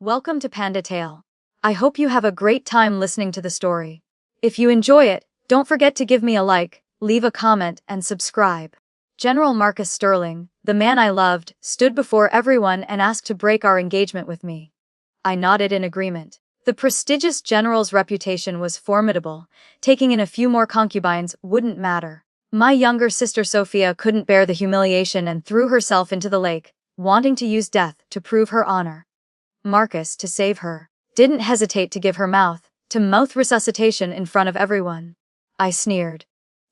Welcome to Panda Tale. I hope you have a great time listening to the story. If you enjoy it, don't forget to give me a like, leave a comment, and subscribe. General Marcus Sterling, the man I loved, stood before everyone and asked to break our engagement with me. I nodded in agreement. The prestigious general's reputation was formidable. Taking in a few more concubines wouldn't matter. My younger sister Sophia couldn't bear the humiliation and threw herself into the lake, wanting to use death to prove her honor. Marcus, to save her, didn't hesitate to give her mouth-to-mouth resuscitation in front of everyone. I sneered.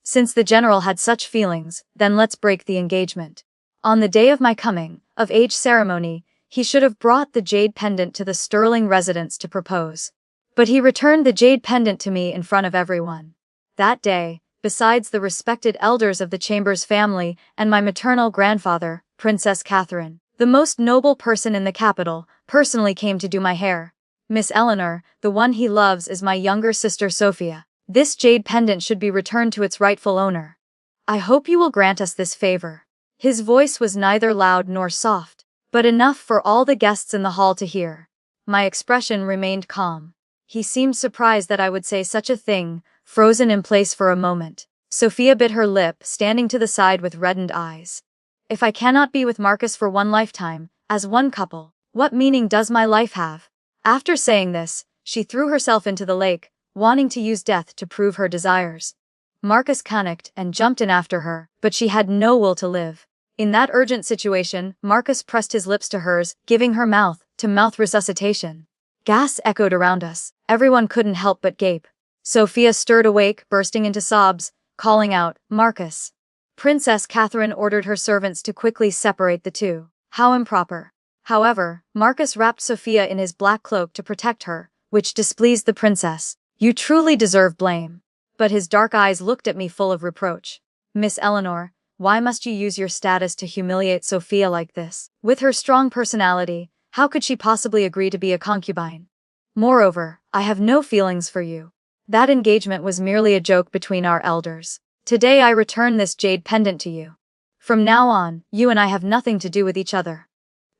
Since the general had such feelings, then let's break the engagement. On the day of my coming-of-age ceremony, he should have brought the jade pendant to the Sterling residence to propose. But he returned the jade pendant to me in front of everyone. That day, besides the respected elders of the Chambers family and my maternal grandfather, Princess Catherine, the most noble person in the capital, personally came to do my hair. Miss Eleanor, the one he loves, is my younger sister Sophia. This jade pendant should be returned to its rightful owner. I hope you will grant us this favor. His voice was neither loud nor soft, but enough for all the guests in the hall to hear. My expression remained calm. He seemed surprised that I would say such a thing, frozen in place for a moment. Sophia bit her lip, standing to the side with reddened eyes. If I cannot be with Marcus for one lifetime, as one couple, what meaning does my life have? After saying this, she threw herself into the lake, wanting to use death to prove her desires. Marcus panicked and jumped in after her, but she had no will to live. In that urgent situation, Marcus pressed his lips to hers, giving her mouth-to-mouth resuscitation. Gasps echoed around us. Everyone couldn't help but gape. Sophia stirred awake, bursting into sobs, calling out, "Marcus!" Princess Catherine ordered her servants to quickly separate the two. How improper. However, Marcus wrapped Sophia in his black cloak to protect her, which displeased the princess. "You truly deserve blame." But his dark eyes looked at me full of reproach. "Miss Eleanor, why must you use your status to humiliate Sophia like this? With her strong personality, how could she possibly agree to be a concubine? Moreover, I have no feelings for you. That engagement was merely a joke between our elders. Today I return this jade pendant to you. From now on, you and I have nothing to do with each other."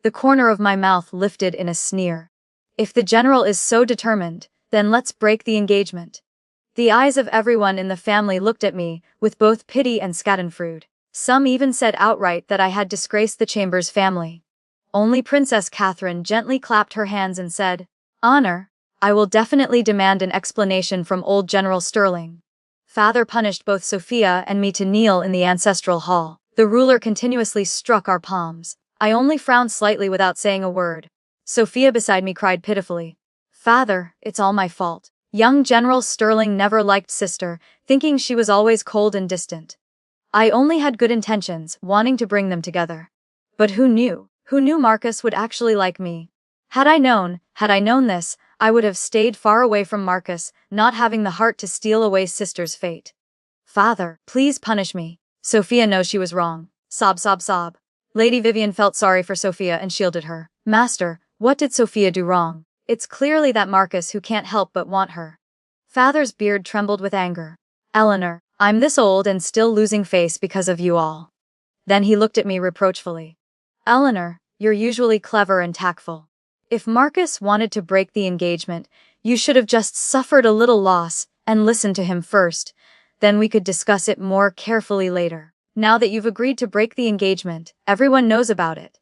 The corner of my mouth lifted in a sneer. If the general is so determined, then let's break the engagement. The eyes of everyone in the family looked at me, with both pity and schadenfreude. Some even said outright that I had disgraced the Chambers family. Only Princess Catherine gently clapped her hands and said, "Honor, I will definitely demand an explanation from old General Sterling." Father punished both Sophia and me to kneel in the ancestral hall. The ruler continuously struck our palms. I only frowned slightly without saying a word. Sophia beside me cried pitifully, "Father, it's all my fault. Young General Sterling never liked sister, thinking she was always cold and distant. I only had good intentions, wanting to bring them together. But who knew? Who knew Marcus would actually like me? Had I known this, I would have stayed far away from Marcus, not having the heart to steal away sister's fate. Father, please punish me. Sophia knows she was wrong." Sob, sob, sob. Lady Vivian felt sorry for Sophia and shielded her. "Master, what did Sophia do wrong? It's clearly that Marcus who can't help but want her." Father's beard trembled with anger. "Eleanor, I'm this old and still losing face because of you all." Then he looked at me reproachfully. "Eleanor, you're usually clever and tactful. If Marcus wanted to break the engagement, you should have just suffered a little loss and listened to him first. Then we could discuss it more carefully later. Now that you've agreed to break the engagement, everyone knows about it.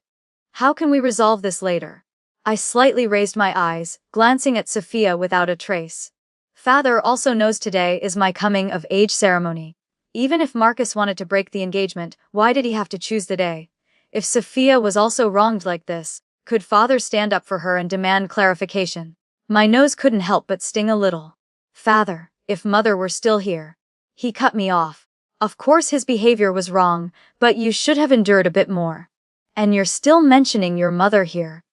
How can we resolve this later?" I slightly raised my eyes, glancing at Sophia without a trace. "Father also knows today is my coming-of-age ceremony. Even if Marcus wanted to break the engagement, why did he have to choose the day? If Sophia was also wronged like this, could father stand up for her and demand clarification?" My nose couldn't help but sting a little. "Father, if mother were still here." He cut me off. "Of course his behavior was wrong, but you should have endured a bit more. And you're still mentioning your mother here.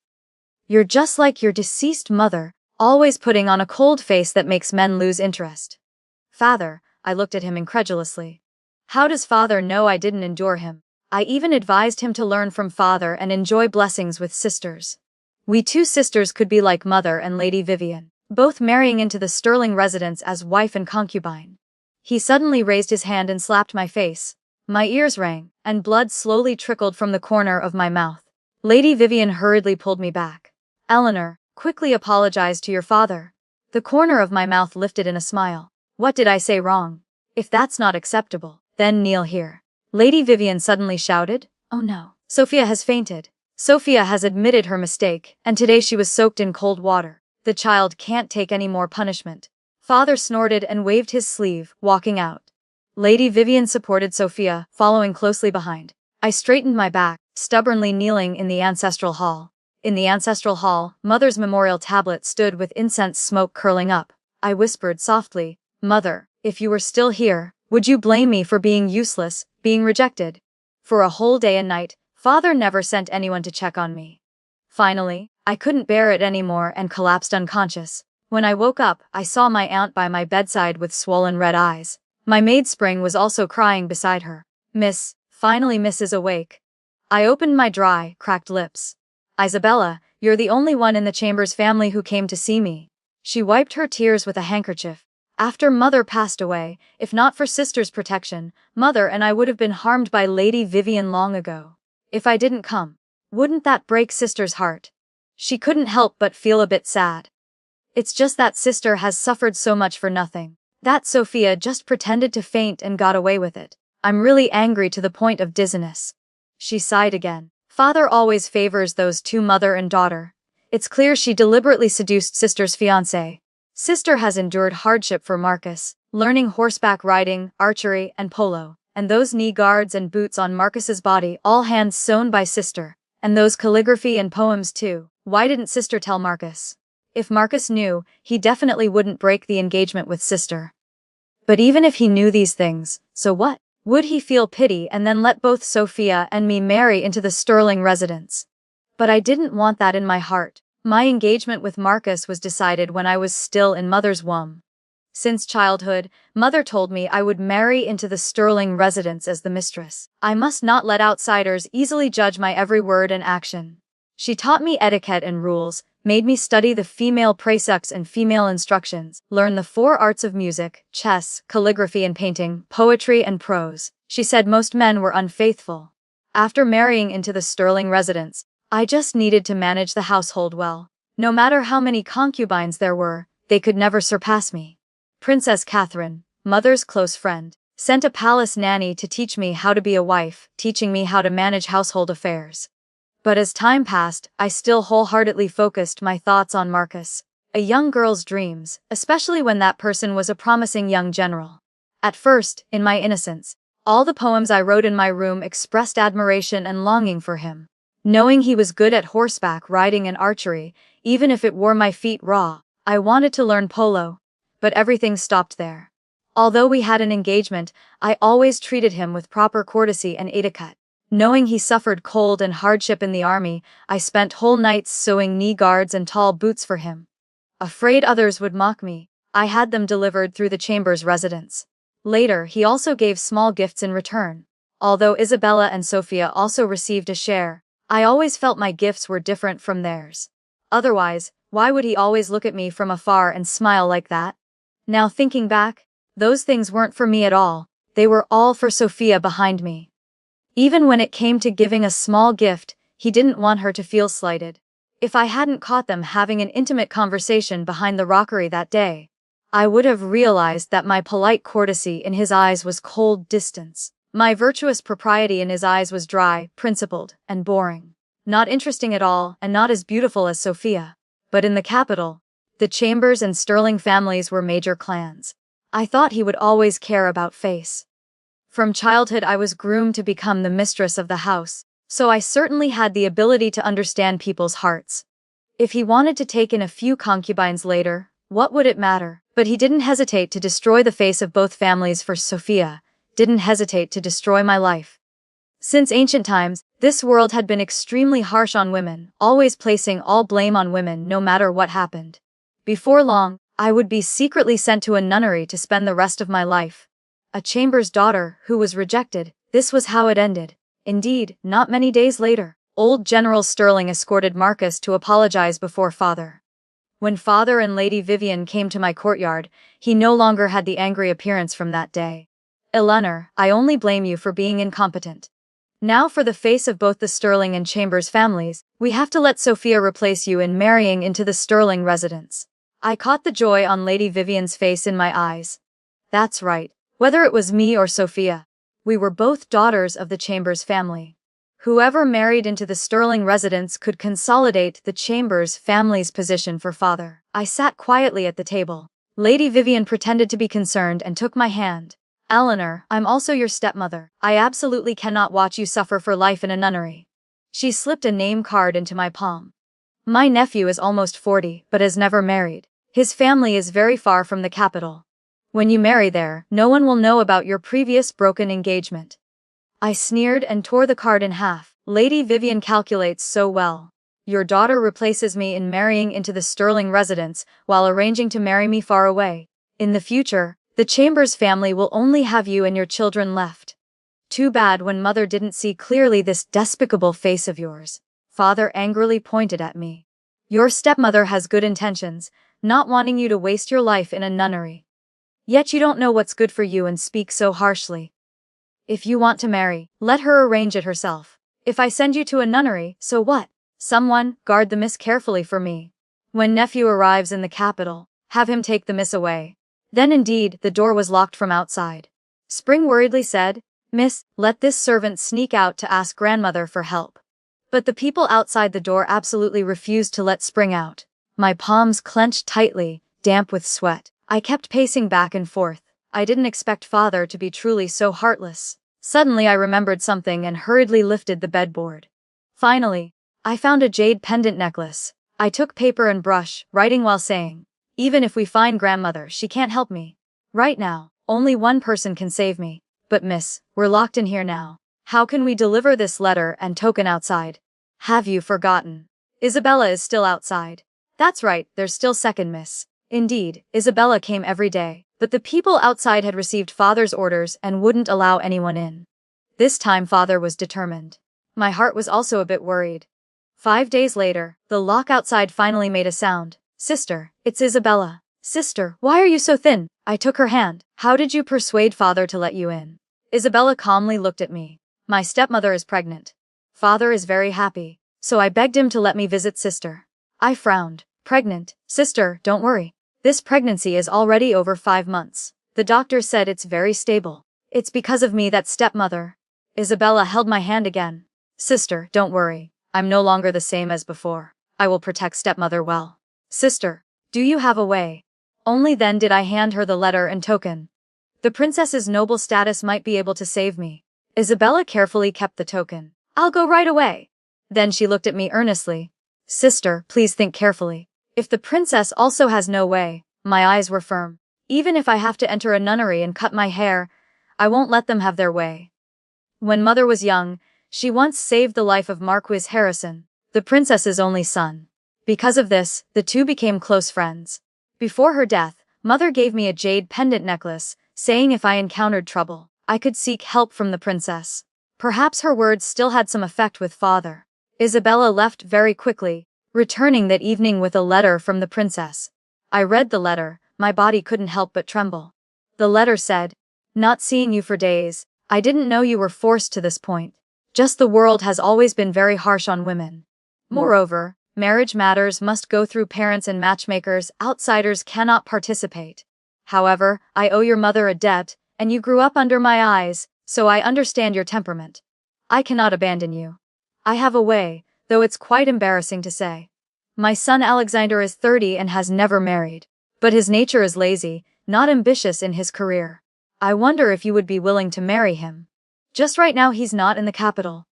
You're just like your deceased mother, always putting on a cold face that makes men lose interest." "Father," I looked at him incredulously. "How does father know I didn't endure him? I even advised him to learn from father and enjoy blessings with sisters. We two sisters could be like mother and Lady Vivian, both marrying into the Sterling residence as wife and concubine." He suddenly raised his hand and slapped my face. My ears rang, and blood slowly trickled from the corner of my mouth. Lady Vivian hurriedly pulled me back. "Eleanor, quickly apologize to your father. The corner of my mouth lifted in a smile. What did I say wrong? If that's not acceptable, then kneel here. Lady Vivian suddenly shouted. Oh no. Sophia has fainted. Sophia has admitted her mistake, and today she was soaked in cold water. The child can't take any more punishment. Father snorted and waved his sleeve, walking out. Lady Vivian supported Sophia, following closely behind. I straightened my back, stubbornly kneeling in the ancestral hall. In the ancestral hall, Mother's memorial tablet stood with incense smoke curling up. I whispered softly, Mother, if you were still here, would you blame me for being useless, being rejected? For a whole day and night, Father never sent anyone to check on me. Finally, I couldn't bear it anymore and collapsed unconscious. When I woke up, I saw my aunt by my bedside with swollen red eyes. My maid Spring was also crying beside her. Finally Miss is awake. I opened my dry, cracked lips. Isabella, you're the only one in the Chambers family who came to see me. She wiped her tears with a handkerchief. After Mother passed away, if not for Sister's protection, Mother and I would have been harmed by Lady Vivian long ago. If I didn't come, wouldn't that break Sister's heart? She couldn't help but feel a bit sad. It's just that Sister has suffered so much for nothing. That Sophia just pretended to faint and got away with it. I'm really angry to the point of dizziness. She sighed again. Father always favors those two, mother and daughter. It's clear she deliberately seduced Sister's fiancé. Sister has endured hardship for Marcus, learning horseback riding, archery, and polo, and those knee guards and boots on Marcus's body, all hands sewn by Sister, and those calligraphy and poems too. Why didn't Sister tell Marcus? If Marcus knew, he definitely wouldn't break the engagement with Sister. But even if he knew these things, so what? Would he feel pity and then let both Sophia and me marry into the Sterling residence? But I didn't want that in my heart. My engagement with Marcus was decided when I was still in Mother's womb. Since childhood, Mother told me I would marry into the Sterling residence as the mistress. I must not let outsiders easily judge my every word and action. She taught me etiquette and rules, made me study the female precepts and female instructions, learn the 4 arts of music, chess, calligraphy and painting, poetry and prose. She said most men were unfaithful. After marrying into the Sterling residence, I just needed to manage the household well. No matter how many concubines there were, they could never surpass me. Princess Catherine, Mother's close friend, sent a palace nanny to teach me how to be a wife, teaching me how to manage household affairs. But as time passed, I still wholeheartedly focused my thoughts on Marcus, a young girl's dreams, especially when that person was a promising young general. At first, in my innocence, all the poems I wrote in my room expressed admiration and longing for him. Knowing he was good at horseback riding and archery, even if it wore my feet raw, I wanted to learn polo. But everything stopped there. Although we had an engagement, I always treated him with proper courtesy and etiquette. Knowing he suffered cold and hardship in the army, I spent whole nights sewing knee guards and tall boots for him. Afraid others would mock me, I had them delivered through the Chambers residence. Later, he also gave small gifts in return. Although Isabella and Sophia also received a share, I always felt my gifts were different from theirs. Otherwise, why would he always look at me from afar and smile like that? Now thinking back, those things weren't for me at all, they were all for Sophia behind me. Even when it came to giving a small gift, he didn't want her to feel slighted. If I hadn't caught them having an intimate conversation behind the rockery that day, I would have realized that my polite courtesy in his eyes was cold distance. My virtuous propriety in his eyes was dry, principled, and boring. Not interesting at all, and not as beautiful as Sophia. But in the capital, the Chambers and Sterling families were major clans. I thought he would always care about face. From childhood I was groomed to become the mistress of the house, so I certainly had the ability to understand people's hearts. If he wanted to take in a few concubines later, what would it matter? But he didn't hesitate to destroy the face of both families for Sophia, didn't hesitate to destroy my life. Since ancient times, this world had been extremely harsh on women, always placing all blame on women no matter what happened. Before long, I would be secretly sent to a nunnery to spend the rest of my life. A Chambers daughter who was rejected, this was how it ended. Indeed, not many days later, old General Sterling escorted Marcus to apologize before Father. When Father and Lady Vivian came to my courtyard, he no longer had the angry appearance from that day. Eleanor, I only blame you for being incompetent. Now for the face of both the Sterling and Chambers families, we have to let Sophia replace you in marrying into the Sterling residence. I caught the joy on Lady Vivian's face in my eyes. That's right. Whether it was me or Sophia, we were both daughters of the Chambers family. Whoever married into the Sterling residence could consolidate the Chambers family's position for father. I sat quietly at the table. Lady Vivian pretended to be concerned and took my hand. Eleanor, I'm also your stepmother. I absolutely cannot watch you suffer for life in a nunnery. She slipped a name card into my palm. My nephew is almost 40, but has never married. His family is very far from the capital. When you marry there, no one will know about your previous broken engagement. I sneered and tore the card in half. Lady Vivian calculates so well. Your daughter replaces me in marrying into the Sterling residence while arranging to marry me far away. In the future, the Chambers family will only have you and your children left. Too bad when mother didn't see clearly this despicable face of yours. Father angrily pointed at me. Your stepmother has good intentions, not wanting you to waste your life in a nunnery. Yet you don't know what's good for you and speak so harshly. If you want to marry, let her arrange it herself. If I send you to a nunnery, so what? Someone, guard the miss carefully for me. When nephew arrives in the capital, have him take the miss away. Then indeed, the door was locked from outside. Spring worriedly said, Miss, let this servant sneak out to ask grandmother for help. But the people outside the door absolutely refused to let Spring out. My palms clenched tightly, damp with sweat. I kept pacing back and forth. I didn't expect father to be truly so heartless. Suddenly I remembered something and hurriedly lifted the bedboard. Finally, I found a jade pendant necklace. I took paper and brush, writing while saying, even if we find grandmother, she can't help me. Right now, only one person can save me. But miss, we're locked in here now. How can we deliver this letter and token outside? Have you forgotten? Isabella is still outside. That's right, there's still second miss. Indeed, Isabella came every day, but the people outside had received father's orders and wouldn't allow anyone in. This time father was determined. My heart was also a bit worried. 5 days later, the lock outside finally made a sound. Sister, it's Isabella. Sister, why are you so thin? I took her hand. How did you persuade father to let you in? Isabella calmly looked at me. My stepmother is pregnant. Father is very happy, so I begged him to let me visit sister. I frowned. Pregnant? Sister, don't worry. This pregnancy is already over 5 months. The doctor said it's very stable. It's because of me that stepmother. Isabella held my hand again. Sister, don't worry. I'm no longer the same as before. I will protect stepmother well. Sister, do you have a way? Only then did I hand her the letter and token. The princess's noble status might be able to save me. Isabella carefully kept the token. I'll go right away. Then she looked at me earnestly. Sister, please think carefully. If the princess also has no way, my eyes were firm. Even if I have to enter a nunnery and cut my hair, I won't let them have their way. When mother was young, she once saved the life of Marquis Harrison, the princess's only son. Because of this, the two became close friends. Before her death, mother gave me a jade pendant necklace, saying if I encountered trouble, I could seek help from the princess. Perhaps her words still had some effect with father. Isabella left very quickly, returning that evening with a letter from the princess. I read the letter, my body couldn't help but tremble. The letter said, not seeing you for days, I didn't know you were forced to this point. Just the world has always been very harsh on women. Moreover, marriage matters must go through parents and matchmakers, outsiders cannot participate. However, I owe your mother a debt, and you grew up under my eyes, so I understand your temperament. I cannot abandon you. I have a way, though it's quite embarrassing to say. My son Alexander is 30 and has never married. But his nature is lazy, not ambitious in his career. I wonder if you would be willing to marry him. Just right now he's not in the capital.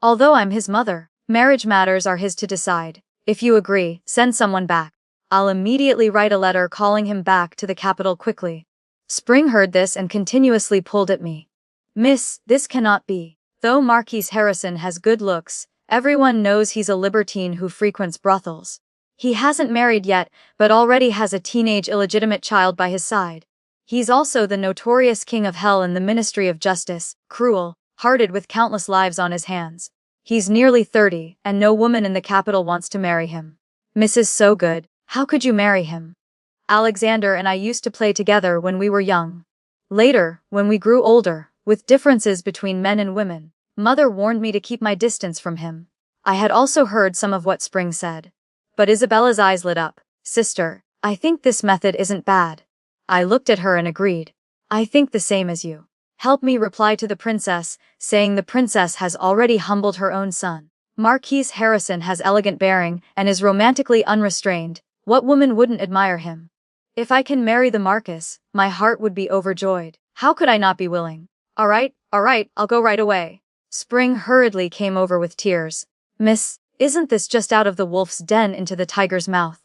Although I'm his mother, marriage matters are his to decide. If you agree, send someone back. I'll immediately write a letter calling him back to the capital quickly. Spring heard this and continuously pulled at me. Miss, this cannot be. Though Marquis Harrison has good looks, everyone knows he's a libertine who frequents brothels. He hasn't married yet, but already has a teenage illegitimate child by his side. He's also the notorious king of hell in the Ministry of Justice, cruel-hearted with countless lives on his hands. He's nearly 30, and no woman in the capital wants to marry him. Mrs. So good, how could you marry him? Alexander and I used to play together when we were young. Later, when we grew older, with differences between men and women, Mother warned me to keep my distance from him. I had also heard some of what Spring said. But Isabella's eyes lit up. Sister, I think this method isn't bad. I looked at her and agreed. I think the same as you. Help me reply to the princess, saying the princess has already humbled her own son. Marquis Harrison has elegant bearing and is romantically unrestrained. What woman wouldn't admire him? If I can marry the Marquis, my heart would be overjoyed. How could I not be willing? All right, I'll go right away. Spring hurriedly came over with tears. Miss, isn't this just out of the wolf's den into the tiger's mouth?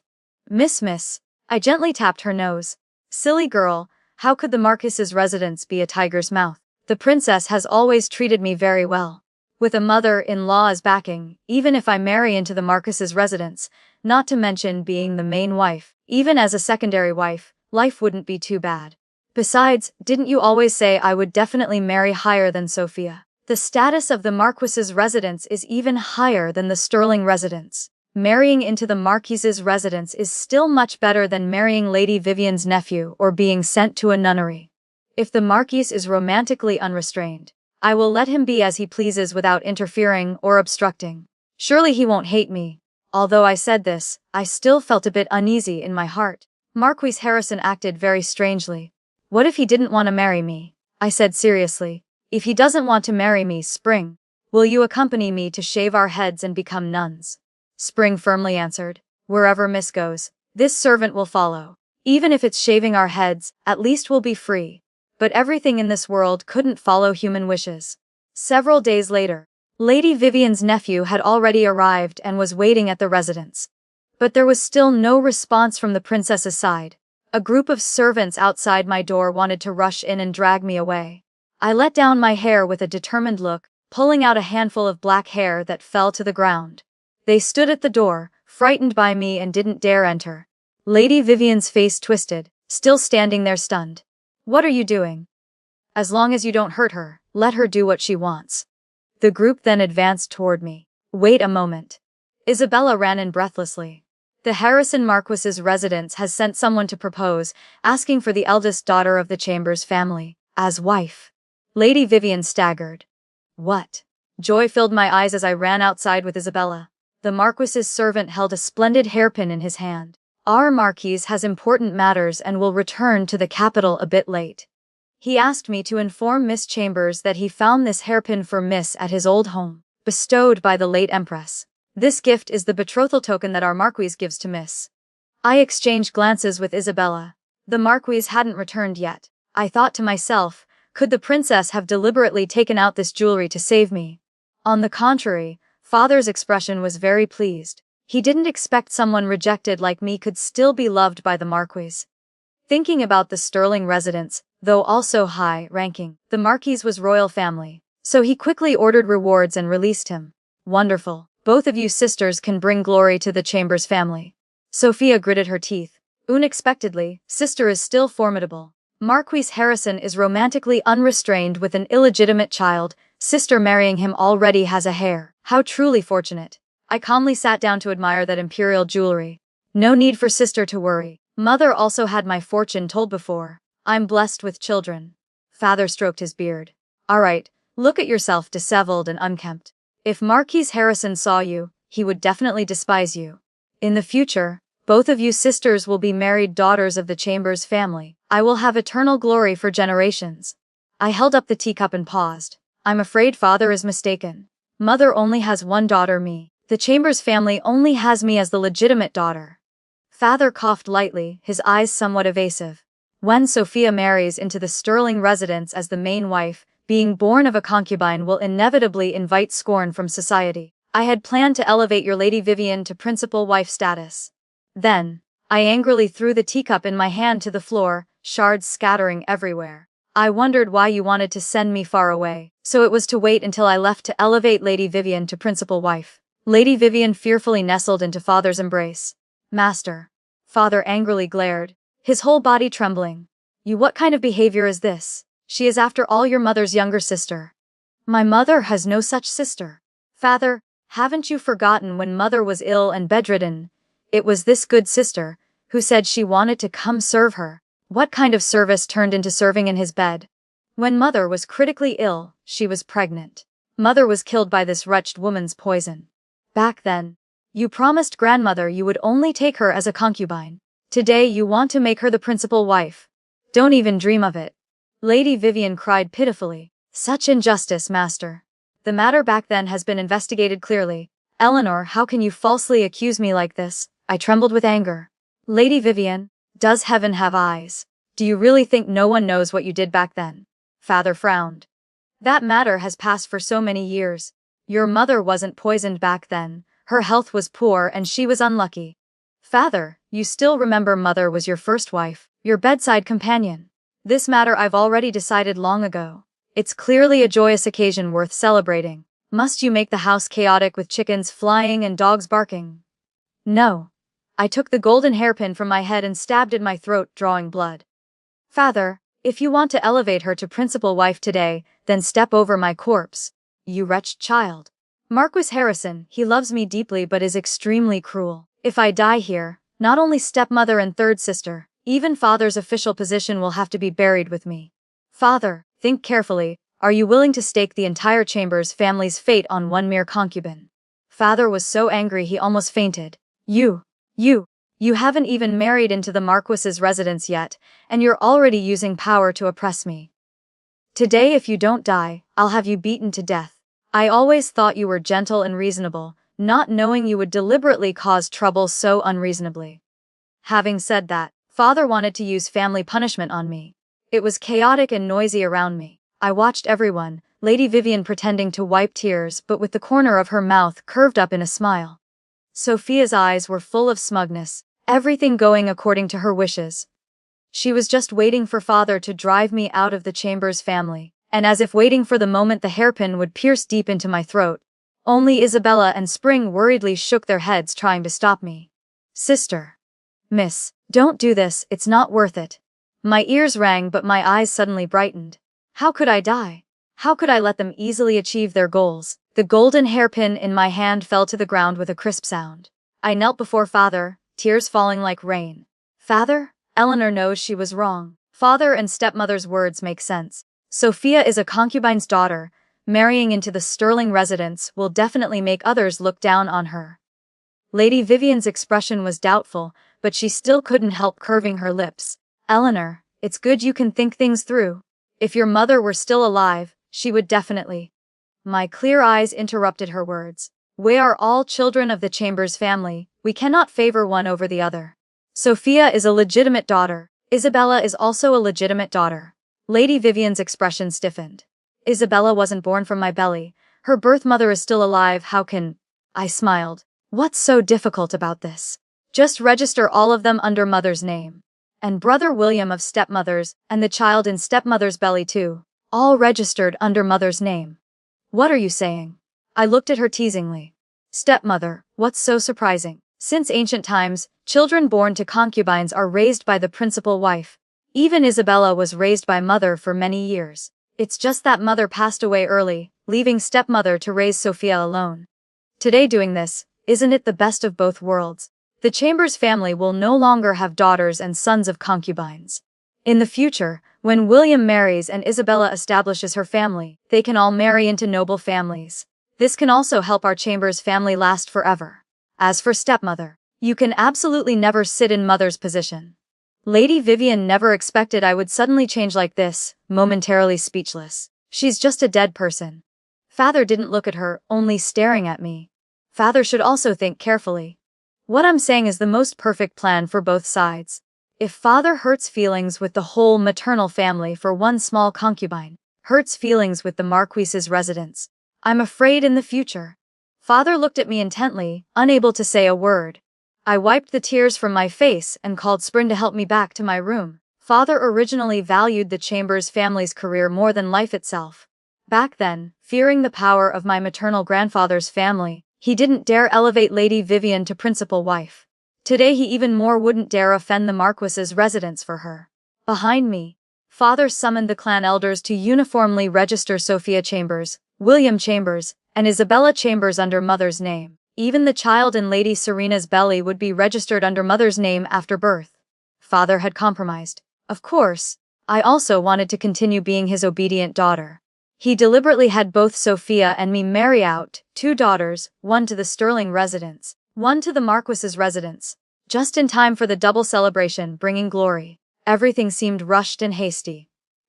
Miss. I gently tapped her nose. Silly girl, how could the Marquis's residence be a tiger's mouth? The princess has always treated me very well. With a mother-in-law as backing, even if I marry into the Marquis's residence, not to mention being the main wife, even as a secondary wife, life wouldn't be too bad. Besides, didn't you always say I would definitely marry higher than Sophia? The status of the Marquis's residence is even higher than the Sterling residence. Marrying into the Marquis's residence is still much better than marrying Lady Vivian's nephew or being sent to a nunnery. If the Marquis is romantically unrestrained, I will let him be as he pleases without interfering or obstructing. Surely he won't hate me. Although I said this, I still felt a bit uneasy in my heart. Marquis Harrison acted very strangely. What if he didn't want to marry me? I said seriously. If he doesn't want to marry me, Spring, will you accompany me to shave our heads and become nuns? Spring firmly answered. Wherever Miss goes, this servant will follow. Even if it's shaving our heads, at least we'll be free. But everything in this world couldn't follow human wishes. Several days later, Lady Vivian's nephew had already arrived and was waiting at the residence. But there was still no response from the princess's side. A group of servants outside my door wanted to rush in and drag me away. I let down my hair with a determined look, pulling out a handful of black hair that fell to the ground. They stood at the door, frightened by me and didn't dare enter. Lady Vivian's face twisted, still standing there stunned. What are you doing? As long as you don't hurt her, let her do what she wants. The group then advanced toward me. Wait a moment. Isabella ran in breathlessly. The Harrison Marquis's residence has sent someone to propose, asking for the eldest daughter of the Chambers family as wife. Lady Vivian staggered. What? Joy filled my eyes as I ran outside with Isabella. The Marquis's servant held a splendid hairpin in his hand. Our Marquis has important matters and will return to the capital a bit late. He asked me to inform Miss Chambers that he found this hairpin for Miss at his old home, bestowed by the late Empress. This gift is the betrothal token that our Marquis gives to Miss. I exchanged glances with Isabella. The Marquis hadn't returned yet. I thought to myself, could the princess have deliberately taken out this jewelry to save me? On the contrary, Father's expression was very pleased. He didn't expect someone rejected like me could still be loved by the Marquis. Thinking about the Sterling residence, though also high-ranking, the Marquis was royal family, so he quickly ordered rewards and released him. Wonderful. Both of you sisters can bring glory to the Chambers family. Sophia gritted her teeth. Unexpectedly, sister is still formidable. Marquis Harrison is romantically unrestrained with an illegitimate child. Sister marrying him already has a heir. How truly fortunate. I calmly sat down to admire that imperial jewelry. No need for sister to worry. Mother also had my fortune told before. I'm blessed with children. Father stroked his beard. All right, look at yourself, disheveled and unkempt. If Marquis Harrison saw you, he would definitely despise you. In the future, both of you sisters will be married daughters of the Chambers family. I will have eternal glory for generations. I held up the teacup and paused. I'm afraid father is mistaken. Mother only has one daughter, me. The Chambers family only has me as the legitimate daughter. Father coughed lightly, his eyes somewhat evasive. When Sophia marries into the Sterling residence as the main wife, being born of a concubine will inevitably invite scorn from society. I had planned to elevate your Lady Vivian to principal wife status. Then, I angrily threw the teacup in my hand to the floor, shards scattering everywhere. I wondered why you wanted to send me far away, so it was to wait until I left to elevate Lady Vivian to principal wife. Lady Vivian fearfully nestled into father's embrace. Master. Father angrily glared, his whole body trembling. What kind of behavior is this? She is after all your mother's younger sister. My mother has no such sister. Father, haven't you forgotten when mother was ill and bedridden? It was this good sister who said she wanted to come serve her. What kind of service turned into serving in his bed? When mother was critically ill, she was pregnant. Mother was killed by this wretched woman's poison. Back then, you promised grandmother you would only take her as a concubine. Today you want to make her the principal wife. Don't even dream of it. Lady Vivian cried pitifully. Such injustice, master. The matter back then has been investigated clearly. Eleanor, how can you falsely accuse me like this? I trembled with anger. Lady Vivian, does heaven have eyes? Do you really think no one knows what you did back then? Father frowned. That matter has passed for so many years. Your mother wasn't poisoned back then. Her health was poor and she was unlucky. Father, you still remember Mother was your first wife, your bedside companion. This matter I've already decided long ago. It's clearly a joyous occasion worth celebrating. Must you make the house chaotic with chickens flying and dogs barking? No. I took the golden hairpin from my head and stabbed in my throat, drawing blood. Father, if you want to elevate her to principal wife today, then step over my corpse. You wretched child. Marquis Harrison, he loves me deeply but is extremely cruel. If I die here, not only stepmother and third sister, even father's official position will have to be buried with me. Father, think carefully, are you willing to stake the entire Chambers family's fate on one mere concubine? Father was so angry he almost fainted. You haven't even married into the Marquis's residence yet, and you're already using power to oppress me. Today if you don't die, I'll have you beaten to death. I always thought you were gentle and reasonable, not knowing you would deliberately cause trouble so unreasonably. Having said that, Father wanted to use family punishment on me. It was chaotic and noisy around me. I watched everyone, Lady Vivian pretending to wipe tears but with the corner of her mouth curved up in a smile. Sophia's eyes were full of smugness, everything going according to her wishes. She was just waiting for Father to drive me out of the Chambers family, and as if waiting for the moment the hairpin would pierce deep into my throat. Only Isabella and Spring worriedly shook their heads trying to stop me. Sister. Miss, don't do this, it's not worth it. My ears rang but my eyes suddenly brightened. How could I die? How could I let them easily achieve their goals? The golden hairpin in my hand fell to the ground with a crisp sound. I knelt before Father, tears falling like rain. Father? Eleanor knows she was wrong. Father and stepmother's words make sense. Sophia is a concubine's daughter. Marrying into the Sterling residence will definitely make others look down on her. Lady Vivian's expression was doubtful, but she still couldn't help curving her lips. Eleanor, it's good you can think things through. If your mother were still alive, she would definitely. My clear eyes interrupted her words. We are all children of the Chambers family, we cannot favor one over the other. Sophia is a legitimate daughter. Isabella is also a legitimate daughter. Lady Vivian's expression stiffened. Isabella wasn't born from my belly. Her birth mother is still alive, how can... I smiled. What's so difficult about this? Just register all of them under mother's name. And brother William of stepmother's, and the child in stepmother's belly too. All registered under mother's name. What are you saying? I looked at her teasingly. Stepmother, what's so surprising? Since ancient times, children born to concubines are raised by the principal wife. Even Isabella was raised by mother for many years. It's just that mother passed away early, leaving stepmother to raise Sophia alone. Today doing this, isn't it the best of both worlds? The Chambers family will no longer have daughters and sons of concubines. In the future, when William marries and Isabella establishes her family, they can all marry into noble families. This can also help our Chambers family last forever. As for stepmother, you can absolutely never sit in mother's position. Lady Vivian never expected I would suddenly change like this, momentarily speechless. She's just a dead person. Father didn't look at her, only staring at me. Father should also think carefully. What I'm saying is the most perfect plan for both sides. If Father hurts feelings with the whole maternal family for one small concubine, hurts feelings with the Marquis's residence, I'm afraid in the future. Father looked at me intently, unable to say a word. I wiped the tears from my face and called Spring to help me back to my room. Father originally valued the Chambers family's career more than life itself. Back then, fearing the power of my maternal grandfather's family, he didn't dare elevate Lady Vivian to principal wife. Today he even more wouldn't dare offend the Marquis's residence for her. Behind me, Father summoned the clan elders to uniformly register Sophia Chambers, William Chambers, and Isabella Chambers under mother's name. Even the child in Lady Serena's belly would be registered under mother's name after birth. Father had compromised. Of course, I also wanted to continue being his obedient daughter. He deliberately had both Sophia and me marry out, 2 daughters, one to the Sterling residence, one to the Marquis's residence, just in time for the double celebration bringing glory. Everything seemed rushed and hasty.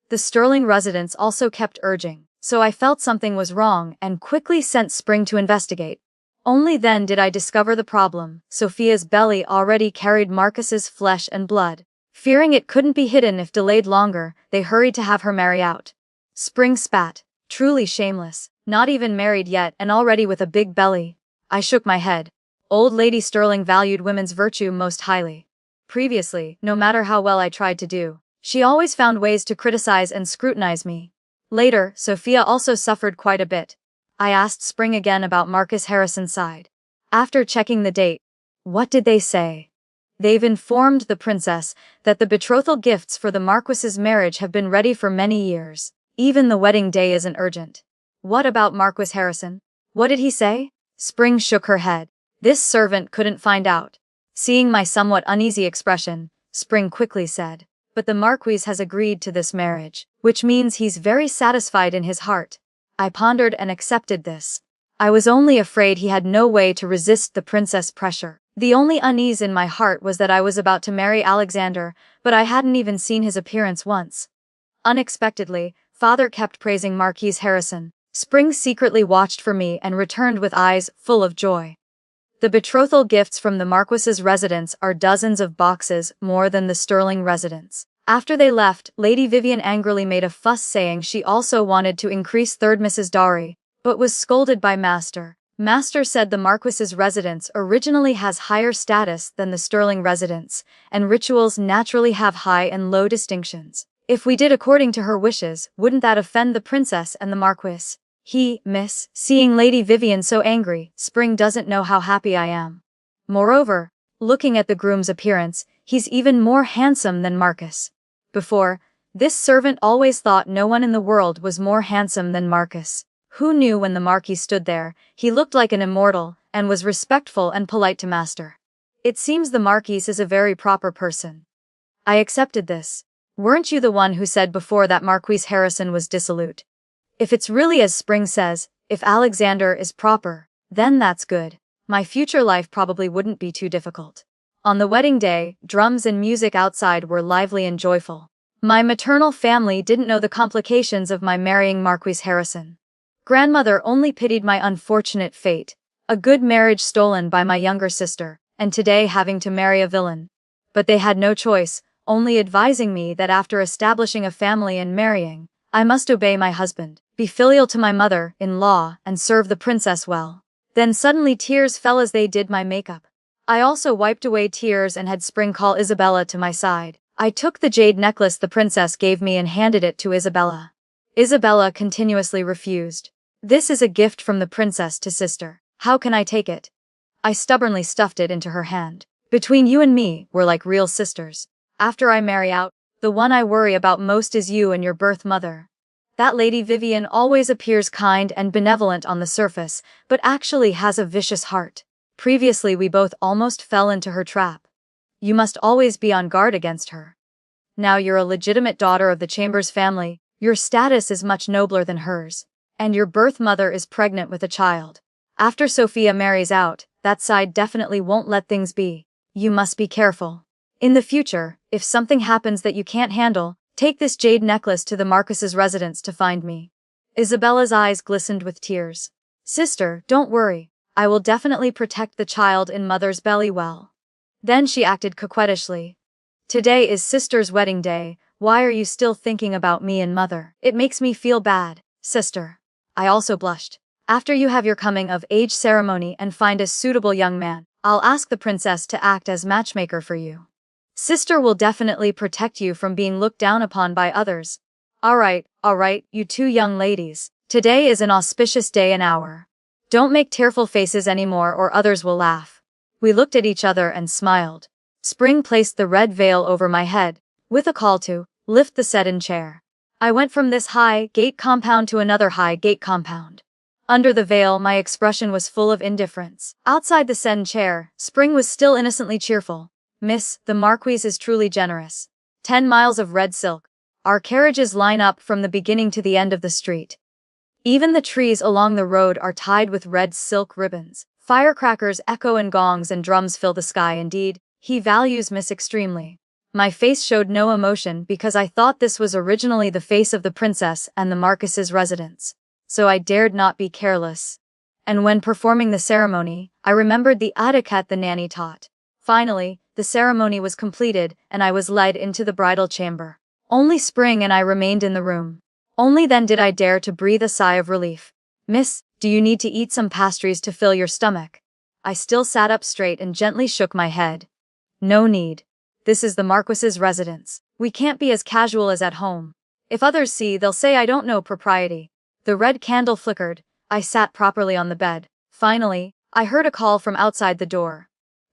The Sterling residence also kept urging, so I felt something was wrong and quickly sent Spring to investigate. Only then did I discover the problem. Sophia's belly already carried Marcus's flesh and blood. Fearing it couldn't be hidden if delayed longer, they hurried to have her marry out. Spring spat. Truly shameless. Not even married yet and already with a big belly. I shook my head. Old Lady Sterling valued women's virtue most highly. Previously, no matter how well I tried to do, she always found ways to criticize and scrutinize me. Later, Sophia also suffered quite a bit. I asked Spring again about Marcus Harrison's side. After checking the date, what did they say? They've informed the princess that the betrothal gifts for the Marquis's marriage have been ready for many years. Even the wedding day isn't urgent. What about Marquis Harrison? What did he say? Spring shook her head. This servant couldn't find out. Seeing my somewhat uneasy expression, Spring quickly said, but the Marquis has agreed to this marriage, which means he's very satisfied in his heart. I pondered and accepted this. I was only afraid he had no way to resist the princess' pressure. The only unease in my heart was that I was about to marry Alexander, but I hadn't even seen his appearance once. Unexpectedly, Father kept praising Marquis Harrison. Spring secretly watched for me and returned with eyes full of joy. The betrothal gifts from the Marquis's residence are dozens of boxes more than the Sterling residence. After they left, Lady Vivian angrily made a fuss saying she also wanted to increase 3rd Mrs. dowry, but was scolded by Master. Master said the Marquis's residence originally has higher status than the Sterling residence, and rituals naturally have high and low distinctions. If we did according to her wishes, wouldn't that offend the princess and the Marquis? Miss, seeing Lady Vivian so angry, Spring doesn't know how happy I am. Moreover, looking at the groom's appearance, he's even more handsome than Marcus. Before, this servant always thought no one in the world was more handsome than Marcus. Who knew when the Marquis stood there, he looked like an immortal, and was respectful and polite to Master. It seems the Marquis is a very proper person. I accepted this. Weren't you the one who said before that Marquis Harrison was dissolute? If it's really as Spring says, if Alexander is proper, then that's good. My future life probably wouldn't be too difficult. On the wedding day, drums and music outside were lively and joyful. My maternal family didn't know the complications of my marrying Marquis Harrison. Grandmother only pitied my unfortunate fate, a good marriage stolen by my younger sister, and today having to marry a villain. But they had no choice, only advising me that after establishing a family and marrying, I must obey my husband, be filial to my mother-in-law, and serve the princess well. Then suddenly tears fell as they did my makeup. I also wiped away tears and had Spring call Isabella to my side. I took the jade necklace the princess gave me and handed it to Isabella. Isabella continuously refused. This is a gift from the princess to sister. How can I take it? I stubbornly stuffed it into her hand. Between you and me, we're like real sisters. After I marry out, the one I worry about most is you and your birth mother. That Lady Vivian always appears kind and benevolent on the surface, but actually has a vicious heart. Previously we both almost fell into her trap. You must always be on guard against her. Now you're a legitimate daughter of the Chambers family, your status is much nobler than hers, and your birth mother is pregnant with a child. After Sophia marries out, that side definitely won't let things be. You must be careful. In the future, if something happens that you can't handle, take this jade necklace to the Marquis's residence to find me. Isabella's eyes glistened with tears. Sister, don't worry. I will definitely protect the child in mother's belly well. Then she acted coquettishly. Today is sister's wedding day, why are you still thinking about me and mother? It makes me feel bad, sister. I also blushed. After you have your coming-of-age ceremony and find a suitable young man, I'll ask the princess to act as matchmaker for you. Sister will definitely protect you from being looked down upon by others. Alright, you 2 young ladies. Today is an auspicious day and hour. Don't make tearful faces anymore or others will laugh. We looked at each other and smiled. Spring placed the red veil over my head, with a call to, lift the sedan chair. I went from this high gate compound to another high gate compound. Under the veil my expression was full of indifference. Outside the sedan chair, Spring was still innocently cheerful. Miss, the Marquis is truly generous. 10 miles of red silk. Our carriages line up from the beginning to the end of the street. Even the trees along the road are tied with red silk ribbons. Firecrackers echo and gongs and drums fill the sky. Indeed, he values Miss extremely. My face showed no emotion because I thought this was originally the face of the princess and the Marcus's residence. So I dared not be careless. And when performing the ceremony, I remembered the etiquette the nanny taught. Finally, the ceremony was completed and I was led into the bridal chamber. Only Spring and I remained in the room. Only then did I dare to breathe a sigh of relief. Miss, do you need to eat some pastries to fill your stomach? I still sat up straight and gently shook my head. No need. This is the Marquis's residence. We can't be as casual as at home. If others see, they'll say I don't know propriety. The red candle flickered. I sat properly on the bed. Finally, I heard a call from outside the door.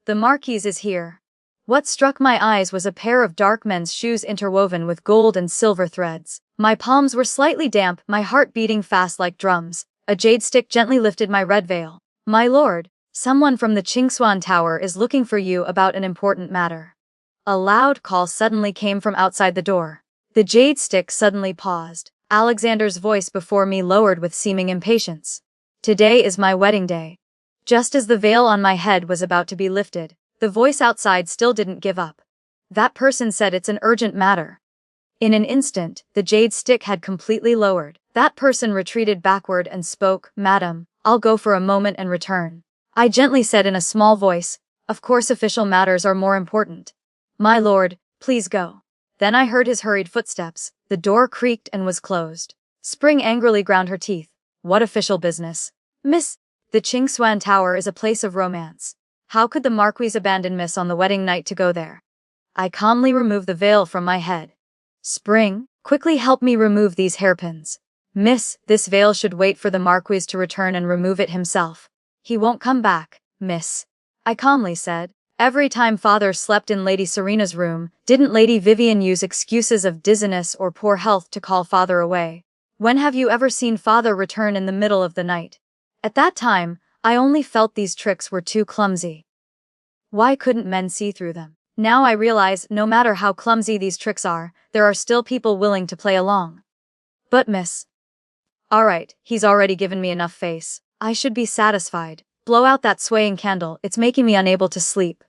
The Marquis is here. What struck my eyes was a pair of dark men's shoes interwoven with gold and silver threads. My palms were slightly damp, my heart beating fast like drums. A jade stick gently lifted my red veil. My lord, someone from the Chingswan Tower is looking for you about an important matter. A loud call suddenly came from outside the door. The jade stick suddenly paused. Alexander's voice before me lowered with seeming impatience. Today is my wedding day. Just as the veil on my head was about to be lifted, the voice outside still didn't give up. That person said it's an urgent matter. In an instant, the jade stick had completely lowered. That person retreated backward and spoke, Madam, I'll go for a moment and return. I gently said in a small voice, Of course official matters are more important. My lord, please go. Then I heard his hurried footsteps. The door creaked and was closed. Spring angrily ground her teeth. What official business? Miss, the Chingswan Tower is a place of romance. How could the Marquis abandon Miss on the wedding night to go there? I calmly removed the veil from my head. Spring, quickly help me remove these hairpins. Miss, this veil should wait for the Marquis to return and remove it himself. He won't come back, miss. I calmly said. Every time father slept in Lady Serena's room, didn't Lady Vivian use excuses of dizziness or poor health to call father away? When have you ever seen father return in the middle of the night? At that time, I only felt these tricks were too clumsy. Why couldn't men see through them? Now I realize no matter how clumsy these tricks are, there are still people willing to play along. But miss. Alright, he's already given me enough face. I should be satisfied. Blow out that swaying candle, it's making me unable to sleep.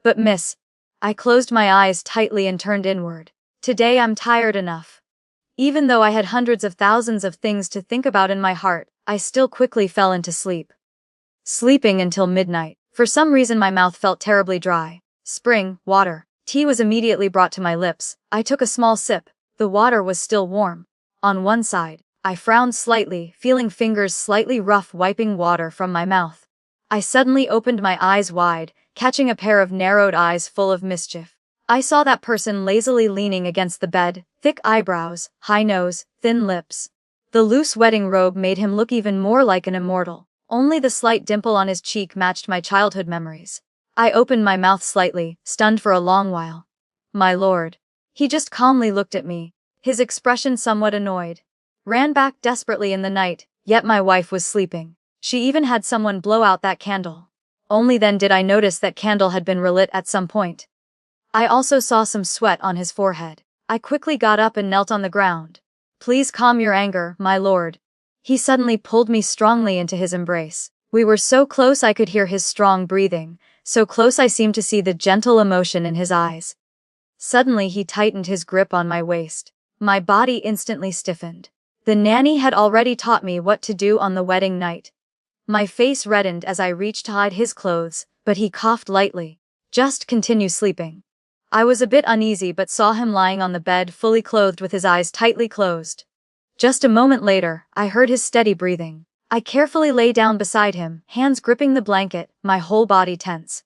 But miss. I closed my eyes tightly and turned inward. Today I'm tired enough. Even though I had hundreds of thousands of things to think about in my heart, I still quickly fell into sleep. Sleeping until midnight. For some reason my mouth felt terribly dry. Spring, water. Tea was immediately brought to my lips. I took a small sip. The water was still warm. On one side, I frowned slightly, feeling fingers slightly rough wiping water from my mouth. I suddenly opened my eyes wide, catching a pair of narrowed eyes full of mischief. I saw that person lazily leaning against the bed, thick eyebrows, high nose, thin lips. The loose wedding robe made him look even more like an immortal. Only the slight dimple on his cheek matched my childhood memories. I opened my mouth slightly, stunned for a long while. My lord. He just calmly looked at me, his expression somewhat annoyed. Ran back desperately in the night, yet my wife was sleeping. She even had someone blow out that candle. Only then did I notice that candle had been relit at some point. I also saw some sweat on his forehead. I quickly got up and knelt on the ground. Please calm your anger, my lord. He suddenly pulled me strongly into his embrace. We were so close I could hear his strong breathing, so close I seemed to see the gentle emotion in his eyes. Suddenly he tightened his grip on my waist. My body instantly stiffened. The nanny had already taught me what to do on the wedding night. My face reddened as I reached to hide his clothes, but he coughed lightly. Just continue sleeping. I was a bit uneasy but saw him lying on the bed fully clothed with his eyes tightly closed. Just a moment later, I heard his steady breathing. I carefully lay down beside him, hands gripping the blanket, my whole body tense.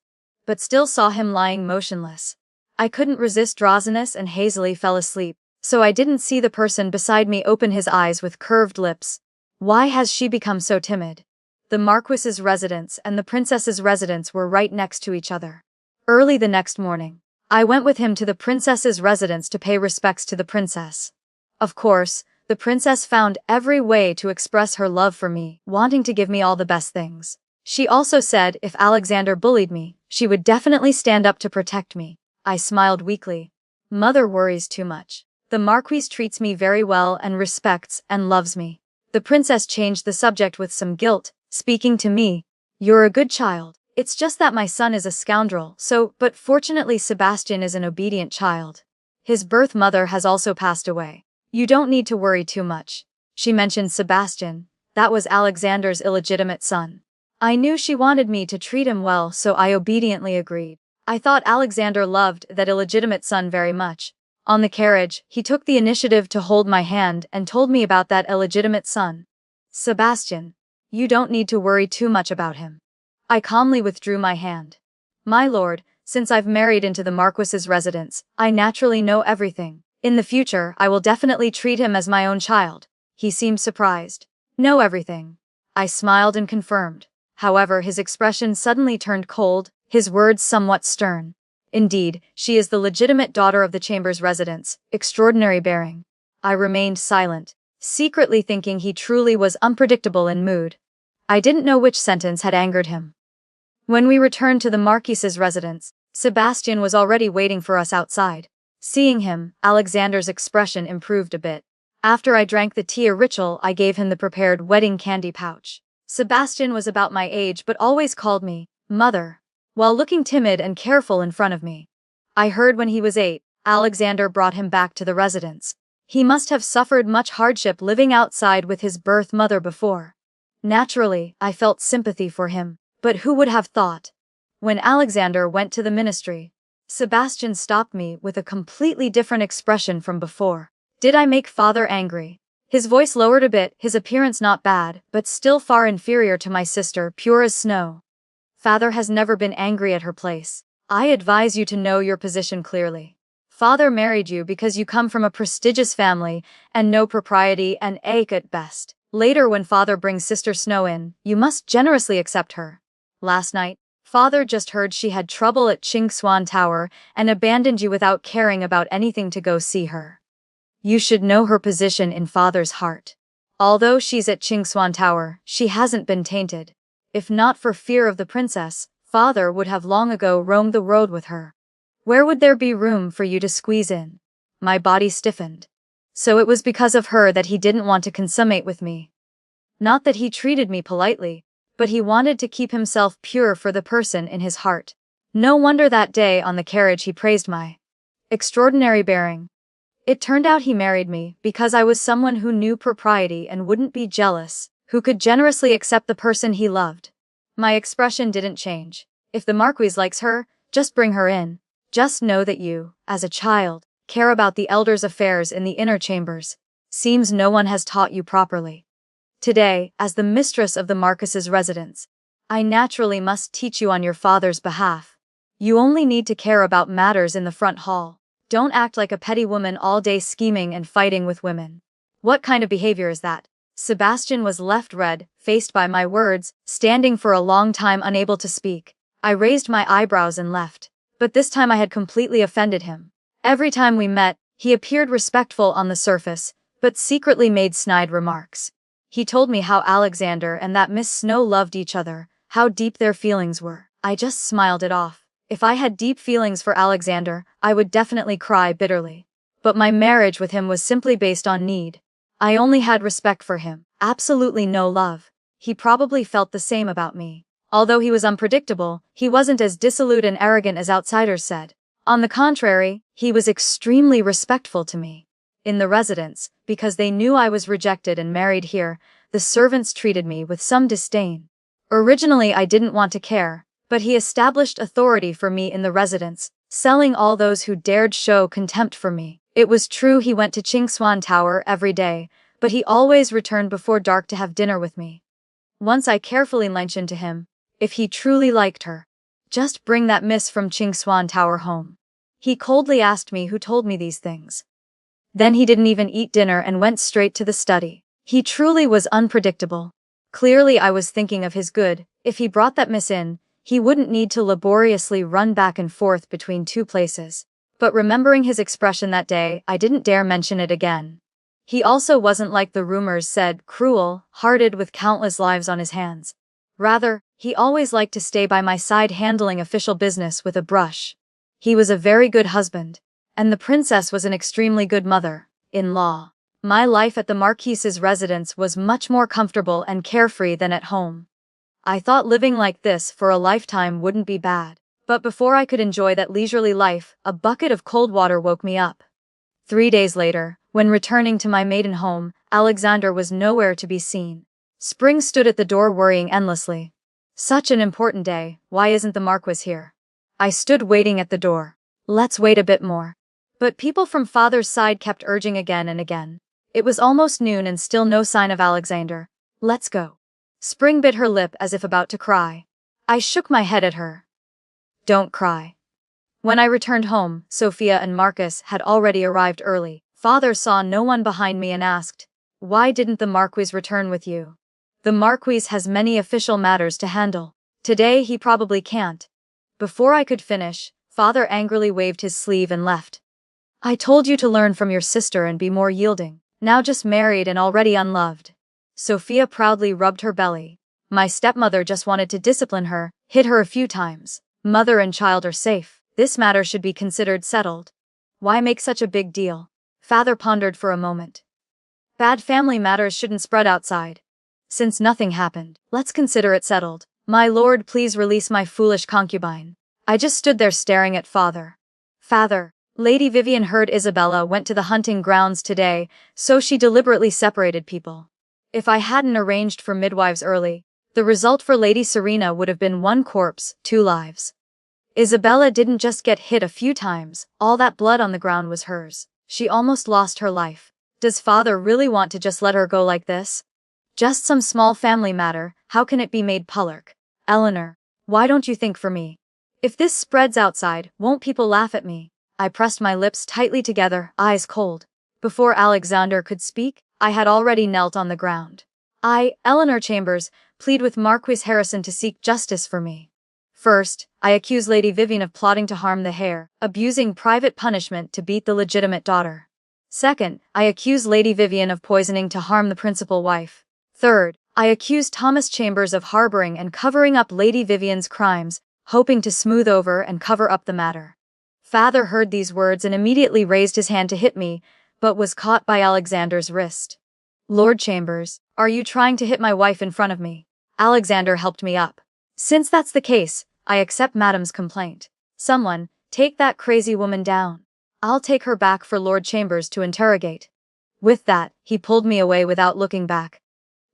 But still saw him lying motionless. I couldn't resist drowsiness and hazily fell asleep, so I didn't see the person beside me open his eyes with curved lips. Why has she become so timid? The Marquis's residence and the princess's residence were right next to each other. Early the next morning, I went with him to the princess's residence to pay respects to the princess. Of course, the princess found every way to express her love for me, wanting to give me all the best things. She also said if Alexander bullied me, she would definitely stand up to protect me. I smiled weakly. Mother worries too much. The Marquis treats me very well and respects and loves me. The princess changed the subject with some guilt, speaking to me. You're a good child. It's just that my son is a scoundrel, but fortunately Sebastian is an obedient child. His birth mother has also passed away. You don't need to worry too much. She mentioned Sebastian. That was Alexander's illegitimate son. I knew she wanted me to treat him well, so I obediently agreed. I thought Alexander loved that illegitimate son very much. On the carriage, he took the initiative to hold my hand and told me about that illegitimate son. Sebastian, you don't need to worry too much about him. I calmly withdrew my hand. My lord, since I've married into the Marquis's residence, I naturally know everything. In the future, I will definitely treat him as my own child. He seemed surprised. Know everything. I smiled and confirmed. However, his expression suddenly turned cold, his words somewhat stern. Indeed, she is the legitimate daughter of the chamber's residents, extraordinary bearing. I remained silent, secretly thinking he truly was unpredictable in mood. I didn't know which sentence had angered him. When we returned to the Marquis's residence, Sebastian was already waiting for us outside. Seeing him, Alexander's expression improved a bit. After I drank the tea ritual, I gave him the prepared wedding candy pouch. Sebastian was about my age but always called me mother, while looking timid and careful in front of me. I heard when he was 8, Alexander brought him back to the residence. He must have suffered much hardship living outside with his birth mother before. Naturally, I felt sympathy for him, but who would have thought? When Alexander went to the ministry, Sebastian stopped me with a completely different expression from before. Did I make father angry? His voice lowered a bit, his appearance not bad, but still far inferior to my sister, pure as snow. Father has never been angry at her place. I advise you to know your position clearly. Father married you because you come from a prestigious family and know propriety and ache at best. Later when father brings sister Snow in, you must generously accept her. Last night, father just heard she had trouble at Swan Tower and abandoned you without caring about anything to go see her. You should know her position in father's heart. Although she's at Swan Tower, she hasn't been tainted. If not for fear of the princess, father would have long ago roamed the road with her. Where would there be room for you to squeeze in? My body stiffened. So it was because of her that he didn't want to consummate with me. Not that he treated me politely, but he wanted to keep himself pure for the person in his heart. No wonder that day on the carriage he praised my extraordinary bearing. It turned out he married me because I was someone who knew propriety and wouldn't be jealous, who could generously accept the person he loved. My expression didn't change. If the Marquise likes her, just bring her in. Just know that you, as a child, care about the elders' affairs in the inner chambers. Seems no one has taught you properly. Today, as the mistress of the Marquis's residence, I naturally must teach you on your father's behalf. You only need to care about matters in the front hall. Don't act like a petty woman all day scheming and fighting with women. What kind of behavior is that? Sebastian was left red-faced by my words, standing for a long time unable to speak. I raised my eyebrows and left. But this time I had completely offended him. Every time we met, he appeared respectful on the surface, but secretly made snide remarks. He told me how Alexander and that Miss Snow loved each other, how deep their feelings were. I just smiled it off. If I had deep feelings for Alexander, I would definitely cry bitterly. But my marriage with him was simply based on need. I only had respect for him, absolutely no love. He probably felt the same about me. Although he was unpredictable, he wasn't as dissolute and arrogant as outsiders said. On the contrary, he was extremely respectful to me. In the residence, because they knew I was rejected and married here, the servants treated me with some disdain. Originally I didn't want to care, but he established authority for me in the residence, selling all those who dared show contempt for me. It was true he went to Swan Tower every day, but he always returned before dark to have dinner with me. Once I carefully mentioned to him, if he truly liked her, just bring that miss from Swan Tower home. He coldly asked me who told me these things. Then he didn't even eat dinner and went straight to the study. He truly was unpredictable. Clearly I was thinking of his good. If he brought that miss in, he wouldn't need to laboriously run back and forth between two places. But remembering his expression that day, I didn't dare mention it again. He also wasn't like the rumors said, cruel-hearted with countless lives on his hands. Rather, he always liked to stay by my side handling official business with a brush. He was a very good husband, and the princess was an extremely good mother-in-law. My life at the Marquise's residence was much more comfortable and carefree than at home. I thought living like this for a lifetime wouldn't be bad. But before I could enjoy that leisurely life, a bucket of cold water woke me up. 3 days later, when returning to my maiden home, Alexander was nowhere to be seen. Spring stood at the door worrying endlessly. Such an important day, why isn't the Marquis here? I stood waiting at the door. Let's wait a bit more. But people from father's side kept urging again and again. It was almost noon and still no sign of Alexander. Let's go. Spring bit her lip as if about to cry. I shook my head at her. Don't cry. When I returned home, Sophia and Marcus had already arrived early. Father saw no one behind me and asked, "Why didn't the Marquis return with you?" "The Marquis has many official matters to handle. Today he probably can't." Before I could finish, Father angrily waved his sleeve and left. "I told you to learn from your sister and be more yielding. Now just married and already unloved." Sophia proudly rubbed her belly. "My stepmother just wanted to discipline her, hit her a few times. Mother and child are safe. This matter should be considered settled." "Why make such a big deal?" Father pondered for a moment. "Bad family matters shouldn't spread outside. Since nothing happened, let's consider it settled. My lord, please release my foolish concubine." I just stood there staring at father. "Father, Lady Vivian heard Isabella went to the hunting grounds today, so she deliberately separated people. If I hadn't arranged for midwives early, the result for Lady Serena would have been 1 corpse, 2 lives. Isabella didn't just get hit a few times, all that blood on the ground was hers. She almost lost her life. Does father really want to just let her go like this? Just some small family matter, how can it be made public? Eleanor, why don't you think for me? If this spreads outside, won't people laugh at me?" I pressed my lips tightly together, eyes cold. Before Alexander could speak, I had already knelt on the ground. "I, Eleanor Chambers, plead with Marquis Harrison to seek justice for me. First, I accuse Lady Vivian of plotting to harm the heir, abusing private punishment to beat the legitimate daughter. Second, I accuse Lady Vivian of poisoning to harm the principal wife. Third, I accuse Thomas Chambers of harboring and covering up Lady Vivian's crimes, hoping to smooth over and cover up the matter." Father heard these words and immediately raised his hand to hit me, but was caught by Alexander's wrist. "Lord Chambers, are you trying to hit my wife in front of me?" Alexander helped me up. "Since that's the case, I accept Madam's complaint. Someone, take that crazy woman down. I'll take her back for Lord Chambers to interrogate." With that, he pulled me away without looking back.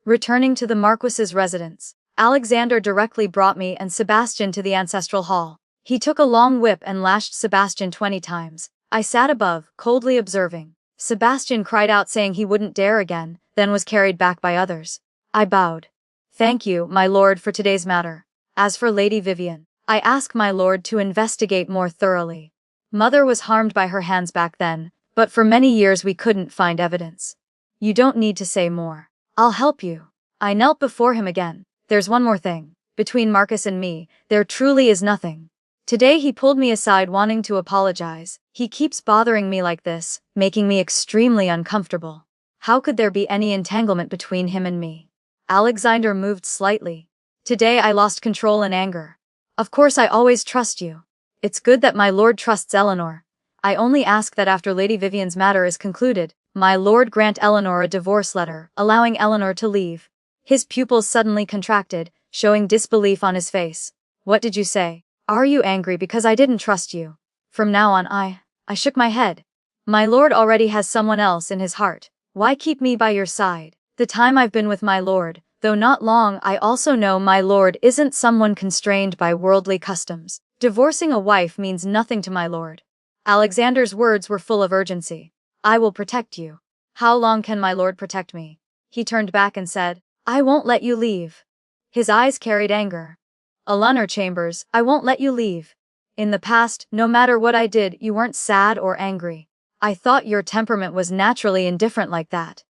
Returning to the Marquis's residence, Alexander directly brought me and Sebastian to the ancestral hall. He took a long whip and lashed Sebastian 20 times. I sat above, coldly observing. Sebastian cried out saying he wouldn't dare again, then was carried back by others. I bowed. "Thank you, my lord, for today's matter. As for Lady Vivian, I ask my lord to investigate more thoroughly. Mother was harmed by her hands back then, but for many years we couldn't find evidence. You don't need to say more. I'll help you." I knelt before him again. "There's one more thing. Between Marcus and me, there truly is nothing. Today he pulled me aside wanting to apologize. He keeps bothering me like this, making me extremely uncomfortable. How could there be any entanglement between him and me?" Alexander moved slightly. "Today I lost control in anger. Of course I always trust you. It's good that my lord trusts Eleanor. I only ask that after Lady Vivian's matter is concluded, my lord grant Eleanor a divorce letter, allowing Eleanor to leave." His pupils suddenly contracted, showing disbelief on his face. "What did you say? Are you angry because I didn't trust you?" From now on I shook my head. "My lord already has someone else in his heart. Why keep me by your side? The time I've been with my lord, though not long, I also know my lord isn't someone constrained by worldly customs. Divorcing a wife means nothing to my lord." Alexander's words were full of urgency. "I will protect you." "How long can my lord protect me?" He turned back and said, "I won't let you leave." His eyes carried anger. "Eleanor Chambers, I won't let you leave. In the past, no matter what I did, you weren't sad or angry. I thought your temperament was naturally indifferent like that.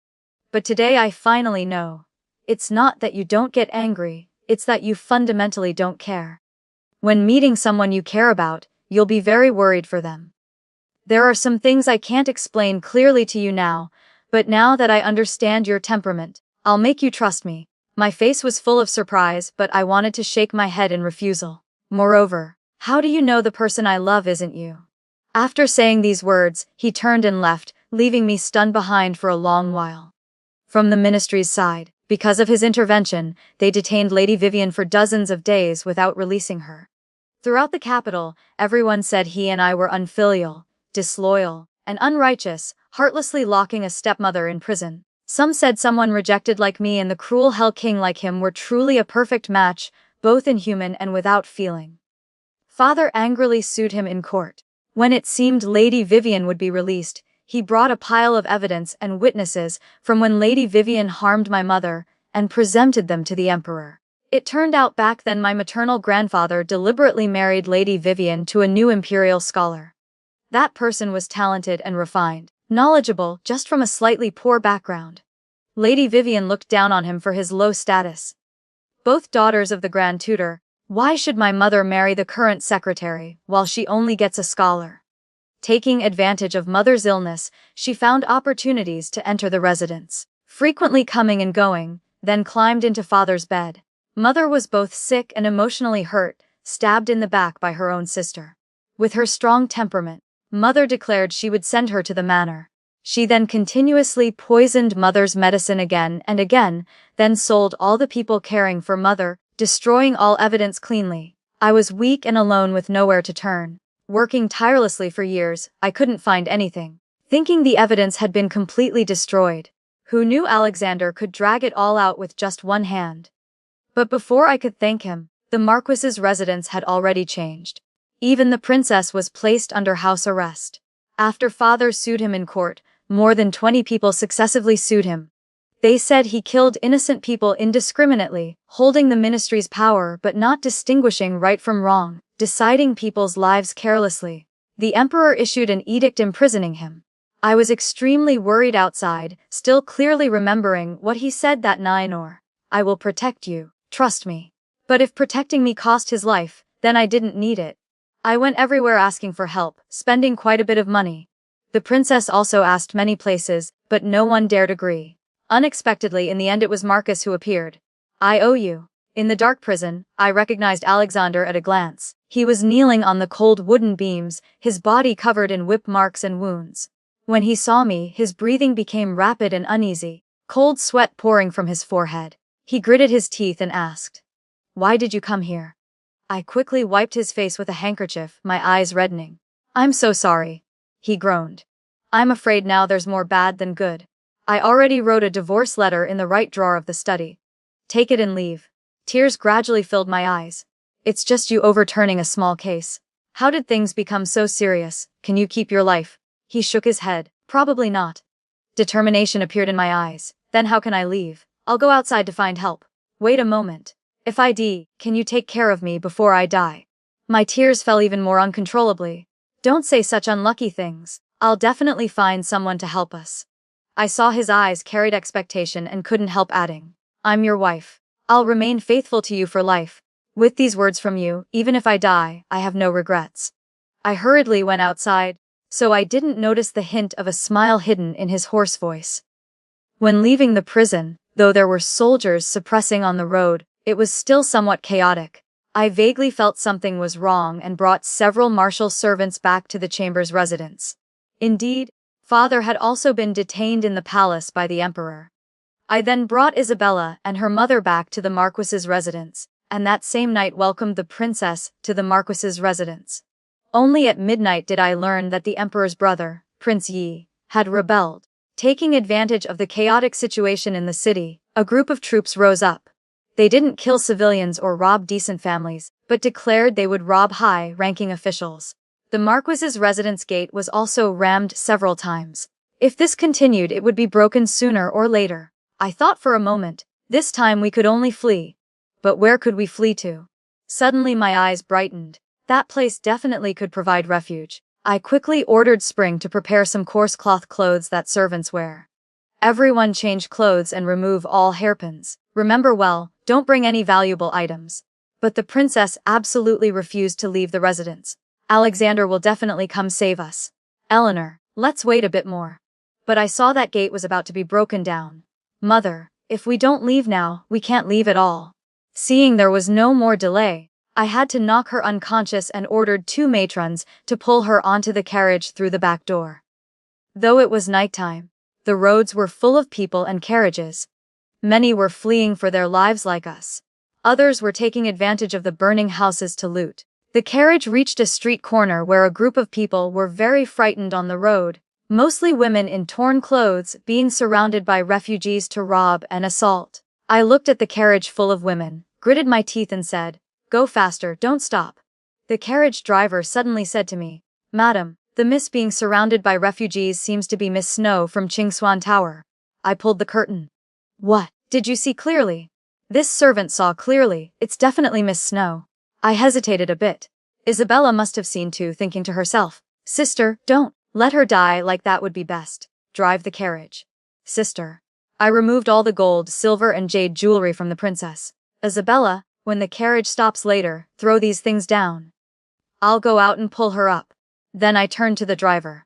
But today I finally know. It's not that you don't get angry, it's that you fundamentally don't care. When meeting someone you care about, you'll be very worried for them. There are some things I can't explain clearly to you now, but now that I understand your temperament, I'll make you trust me." My face was full of surprise, but I wanted to shake my head in refusal. "Moreover, how do you know the person I love isn't you?" After saying these words, he turned and left, leaving me stunned behind for a long while. From the ministry's side, because of his intervention, they detained Lady Vivian for dozens of days without releasing her. Throughout the capital, everyone said he and I were unfilial, disloyal, and unrighteous, heartlessly locking a stepmother in prison. Some said someone rejected like me and the cruel Hell King like him were truly a perfect match, both inhuman and without feeling. Father angrily sued him in court. When it seemed Lady Vivian would be released, he brought a pile of evidence and witnesses from when Lady Vivian harmed my mother and presented them to the emperor. It turned out back then my maternal grandfather deliberately married Lady Vivian to a new imperial scholar. That person was talented and refined, knowledgeable just from a slightly poor background. Lady Vivian looked down on him for his low status. Both daughters of the Grand Tutor, why should my mother marry the current secretary while she only gets a scholar? Taking advantage of mother's illness, she found opportunities to enter the residence, frequently coming and going, then climbed into father's bed. Mother was both sick and emotionally hurt, stabbed in the back by her own sister. With her strong temperament, mother declared she would send her to the manor. She then continuously poisoned mother's medicine again and again, then sold all the people caring for mother, destroying all evidence cleanly. I was weak and alone with nowhere to turn. Working tirelessly for years, I couldn't find anything. Thinking the evidence had been completely destroyed. Who knew Alexander could drag it all out with just one hand? But before I could thank him, the Marquis's residence had already changed. Even the princess was placed under house arrest. After father sued him in court, more than 20 people successively sued him. They said he killed innocent people indiscriminately, holding the ministry's power but not distinguishing right from wrong, deciding people's lives carelessly. The emperor issued an edict imprisoning him. I was extremely worried outside, still clearly remembering what he said that night: I will protect you, trust me. But if protecting me cost his life, then I didn't need it. I went everywhere asking for help, spending quite a bit of money. The princess also asked many places, but no one dared agree. Unexpectedly, in the end, it was Marcus who appeared. I owe you. In the dark prison, I recognized Alexander at a glance. He was kneeling on the cold wooden beams, his body covered in whip marks and wounds. When he saw me, his breathing became rapid and uneasy, cold sweat pouring from his forehead. He gritted his teeth and asked, "Why did you come here?" I quickly wiped his face with a handkerchief, my eyes reddening. "I'm so sorry," he groaned. "I'm afraid now there's more bad than good. I already wrote a divorce letter in the right drawer of the study. Take it and leave." Tears gradually filled my eyes. "It's just you overturning a small case. How did things become so serious? Can you keep your life?" He shook his head. "Probably not." Determination appeared in my eyes. "Then how can I leave? I'll go outside to find help." "Wait a moment. If I die, can you take care of me before I die?" My tears fell even more uncontrollably. "Don't say such unlucky things. I'll definitely find someone to help us." I saw his eyes carried expectation and couldn't help adding, "I'm your wife. I'll remain faithful to you for life. With these words from you, even if I die, I have no regrets." I hurriedly went outside, so I didn't notice the hint of a smile hidden in his hoarse voice. When leaving the prison, though there were soldiers suppressing on the road, it was still somewhat chaotic. I vaguely felt something was wrong and brought several martial servants back to the chamber's residence. Indeed, father had also been detained in the palace by the emperor. I then brought Isabella and her mother back to the Marquis's residence, and that same night welcomed the princess to the Marquis's residence. Only at midnight did I learn that the emperor's brother, Prince Yi, had rebelled. Taking advantage of the chaotic situation in the city, a group of troops rose up. They didn't kill civilians or rob decent families, but declared they would rob high-ranking officials. The Marquis's residence gate was also rammed several times. If this continued, it would be broken sooner or later. I thought for a moment, this time we could only flee. But where could we flee to? Suddenly my eyes brightened. That place definitely could provide refuge. I quickly ordered Spring to prepare some coarse cloth clothes that servants wear. Everyone change clothes and remove all hairpins. Remember well, don't bring any valuable items. But the princess absolutely refused to leave the residence. "Alexander will definitely come save us. Eleanor, let's wait a bit more." But I saw that gate was about to be broken down. "Mother, if we don't leave now, we can't leave at all." Seeing there was no more delay, I had to knock her unconscious and ordered 2 matrons to pull her onto the carriage through the back door. Though it was nighttime, the roads were full of people and carriages. Many were fleeing for their lives like us. Others were taking advantage of the burning houses to loot. The carriage reached a street corner where a group of people were very frightened on the road, mostly women in torn clothes being surrounded by refugees to rob and assault. I looked at the carriage full of women, gritted my teeth and said, "Go faster, don't stop." The carriage driver suddenly said to me, "Madam, the miss being surrounded by refugees seems to be Miss Snow from Chingswan Tower." I pulled the curtain. "What? Did you see clearly?" "This servant saw clearly, it's definitely Miss Snow." I hesitated a bit. Isabella must have seen too, thinking to herself, "Sister, don't let her die like that, would be best. Drive the carriage." "Sister." I removed all the gold, silver and jade jewelry from the princess. "Isabella, when the carriage stops later, throw these things down. I'll go out and pull her up." Then I turned to the driver.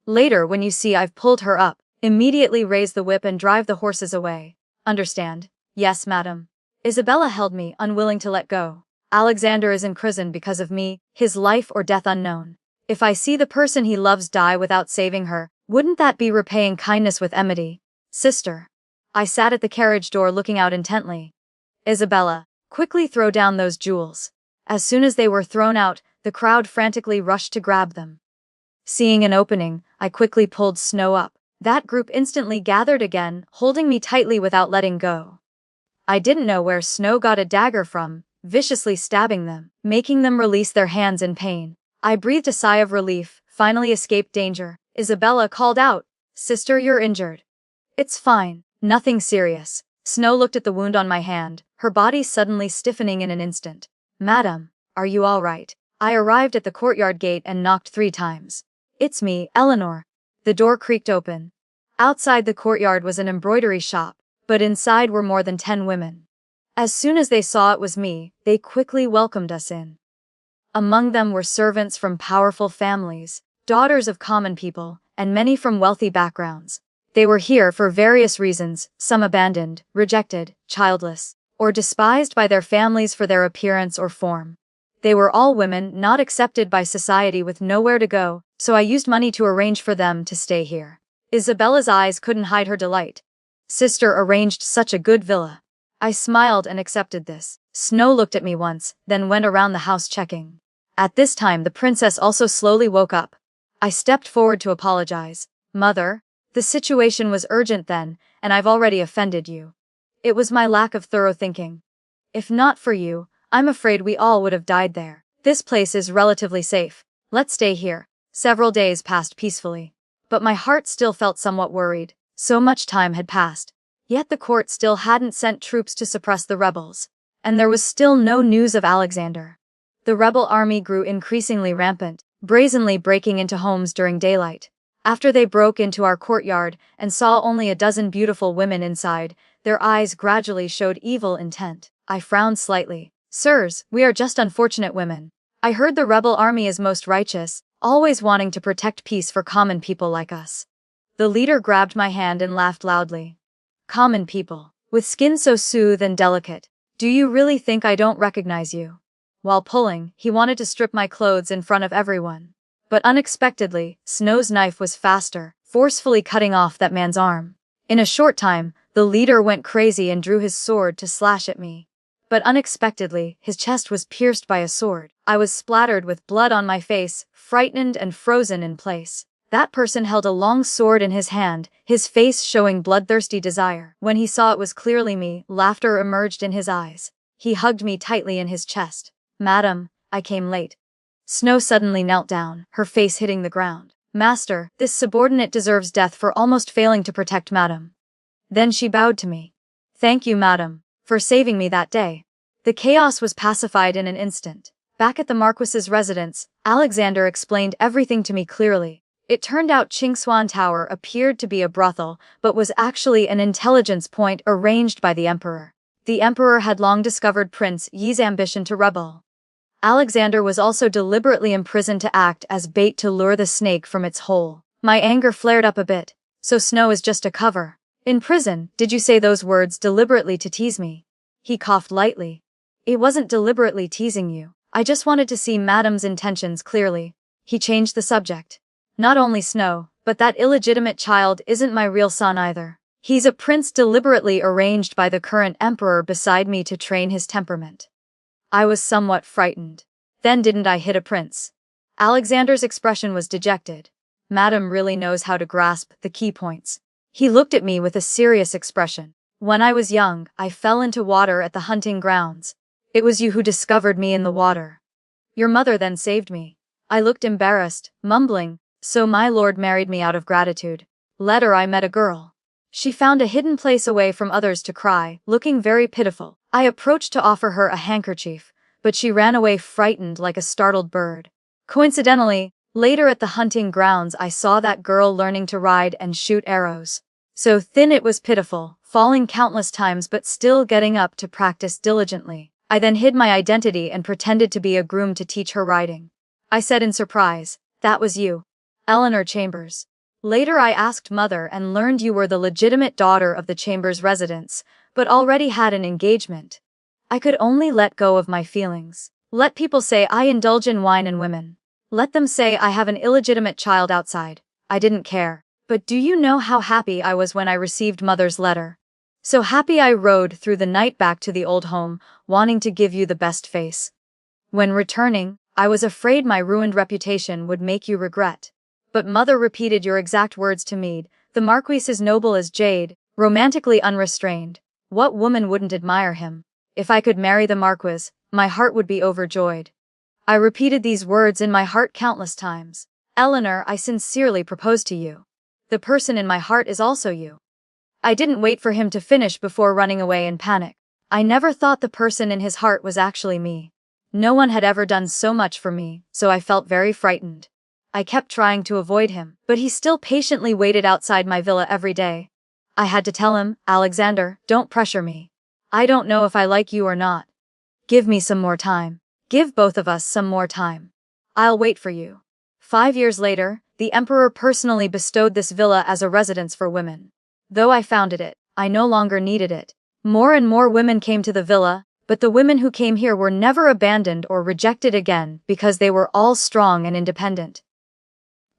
"Later, when you see I've pulled her up, immediately raise the whip and drive the horses away. Understand?" "Yes, madam." Isabella held me, unwilling to let go. "Alexander is in prison because of me, his life or death unknown. If I see the person he loves die without saving her, wouldn't that be repaying kindness with enmity?" "Sister." I sat at the carriage door looking out intently. "Isabella, quickly throw down those jewels." As soon as they were thrown out, the crowd frantically rushed to grab them. Seeing an opening, I quickly pulled Snow up. That group instantly gathered again, holding me tightly without letting go. I didn't know where Snow got a dagger from, viciously stabbing them, making them release their hands in pain. I breathed a sigh of relief, finally escaped danger. Isabella called out, "Sister, you're injured." "It's fine, nothing serious." Snow looked at the wound on my hand, her body suddenly stiffening in an instant. "Madam, are you all right?" I arrived at the courtyard gate and knocked 3 times. "It's me, Eleanor." The door creaked open. Outside the courtyard was an embroidery shop, but inside were more than 10 women. As soon as they saw it was me, they quickly welcomed us in. Among them were servants from powerful families, daughters of common people, and many from wealthy backgrounds. They were here for various reasons, some abandoned, rejected, childless, or despised by their families for their appearance or form. They were all women not accepted by society with nowhere to go, so I used money to arrange for them to stay here. Isabella's eyes couldn't hide her delight. "Sister arranged such a good villa." I smiled and accepted this. Snow looked at me once, then went around the house checking. At this time the princess also slowly woke up. I stepped forward to apologize. "Mother, the situation was urgent then, and I've already offended you. It was my lack of thorough thinking. If not for you, I'm afraid we all would have died there. This place is relatively safe. Let's stay here." Several days passed peacefully. But my heart still felt somewhat worried. So much time had passed. Yet the court still hadn't sent troops to suppress the rebels. And there was still no news of Alexander. The rebel army grew increasingly rampant, brazenly breaking into homes during daylight. After they broke into our courtyard and saw only a dozen beautiful women inside, their eyes gradually showed evil intent. I frowned slightly. "Sirs, we are just unfortunate women. I heard the rebel army is most righteous, always wanting to protect peace for common people like us." The leader grabbed my hand and laughed loudly. "Common people, with skin so soothe and delicate. Do you really think I don't recognize you?" While pulling, he wanted to strip my clothes in front of everyone. But unexpectedly, Snow's knife was faster, forcefully cutting off that man's arm. In a short time, the leader went crazy and drew his sword to slash at me. But unexpectedly, his chest was pierced by a sword. I was splattered with blood on my face, frightened and frozen in place. That person held a long sword in his hand, his face showing bloodthirsty desire. When he saw it was clearly me, laughter emerged in his eyes. He hugged me tightly in his chest. "Madam, I came late." Snow suddenly knelt down, her face hitting the ground. "Master, this subordinate deserves death for almost failing to protect Madam." Then she bowed to me. "Thank you, Madam, for saving me that day." The chaos was pacified in an instant. Back at the Marquis's residence, Alexander explained everything to me clearly. It turned out Chingswan Tower appeared to be a brothel, but was actually an intelligence point arranged by the emperor. The emperor had long discovered Prince Yi's ambition to rebel. Alexander was also deliberately imprisoned to act as bait to lure the snake from its hole. My anger flared up a bit. "So Snow is just a cover. In prison, did you say those words deliberately to tease me?" He coughed lightly. "It wasn't deliberately teasing you. I just wanted to see Madam's intentions clearly." He changed the subject. "Not only Snow, But that illegitimate child isn't my real son either. He's a prince deliberately arranged by the current emperor beside me to train his temperament. I was somewhat frightened. Then didn't I hit a prince? Alexander's expression was dejected. Madam really knows how to grasp the key points. He looked at me with a serious expression. When I was young, I fell into water at the hunting grounds. It was you who discovered me in the water. Your mother then saved me. I looked embarrassed, mumbling, so my lord married me out of gratitude. Later I met a girl. She found a hidden place away from others to cry, looking very pitiful. I approached to offer her a handkerchief, but she ran away frightened like a startled bird. Coincidentally, later at the hunting grounds I saw that girl learning to ride and shoot arrows. So thin it was pitiful, falling countless times but still getting up to practice diligently. I then hid my identity and pretended to be a groom to teach her riding. I said in surprise, "That was you, Eleanor Chambers." Later I asked mother and learned you were the legitimate daughter of the Chambers residents, but already had an engagement. I could only let go of my feelings. Let people say I indulge in wine and women. Let them say I have an illegitimate child outside. I didn't care. But do you know how happy I was when I received mother's letter? So happy I rode through the night back to the old home, wanting to give you the best face. When returning, I was afraid my ruined reputation would make you regret. But mother repeated your exact words to me, "The Marquis is noble as jade, romantically unrestrained. What woman wouldn't admire him? If I could marry the Marquis, my heart would be overjoyed." I repeated these words in my heart countless times. Eleanor, I sincerely propose to you. The person in my heart is also you. I didn't wait for him to finish before running away in panic. I never thought the person in his heart was actually me. No one had ever done so much for me, so I felt very frightened. I kept trying to avoid him, but he still patiently waited outside my villa every day. I had to tell him, "Alexander, don't pressure me. I don't know if I like you or not. Give me some more time. Give both of us some more time. I'll wait for you." 5 years later, the emperor personally bestowed this villa as a residence for women. Though I founded it, I no longer needed it. More and more women came to the villa, but the women who came here were never abandoned or rejected again because they were all strong and independent.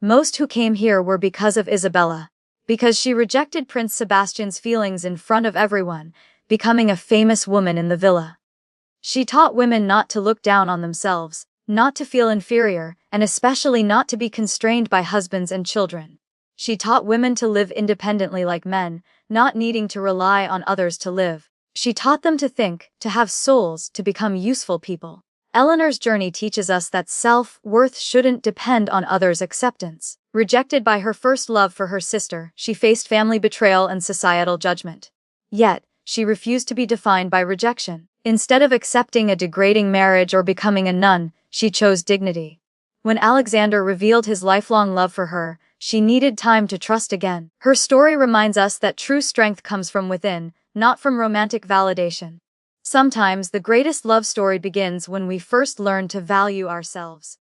Most who came here were because of Isabella, because she rejected Prince Sebastian's feelings in front of everyone, becoming a famous woman in the villa. She taught women not to look down on themselves, not to feel inferior, and especially not to be constrained by husbands and children. She taught women to live independently like men, not needing to rely on others to live. She taught them to think, to have souls, to become useful people. Eleanor's journey teaches us that self-worth shouldn't depend on others' acceptance. Rejected by her first love for her sister, she faced family betrayal and societal judgment. Yet, she refused to be defined by rejection. Instead of accepting a degrading marriage or becoming a nun, she chose dignity. When Alexander revealed his lifelong love for her, she needed time to trust again. Her story reminds us that true strength comes from within, not from romantic validation. Sometimes the greatest love story begins when we first learn to value ourselves.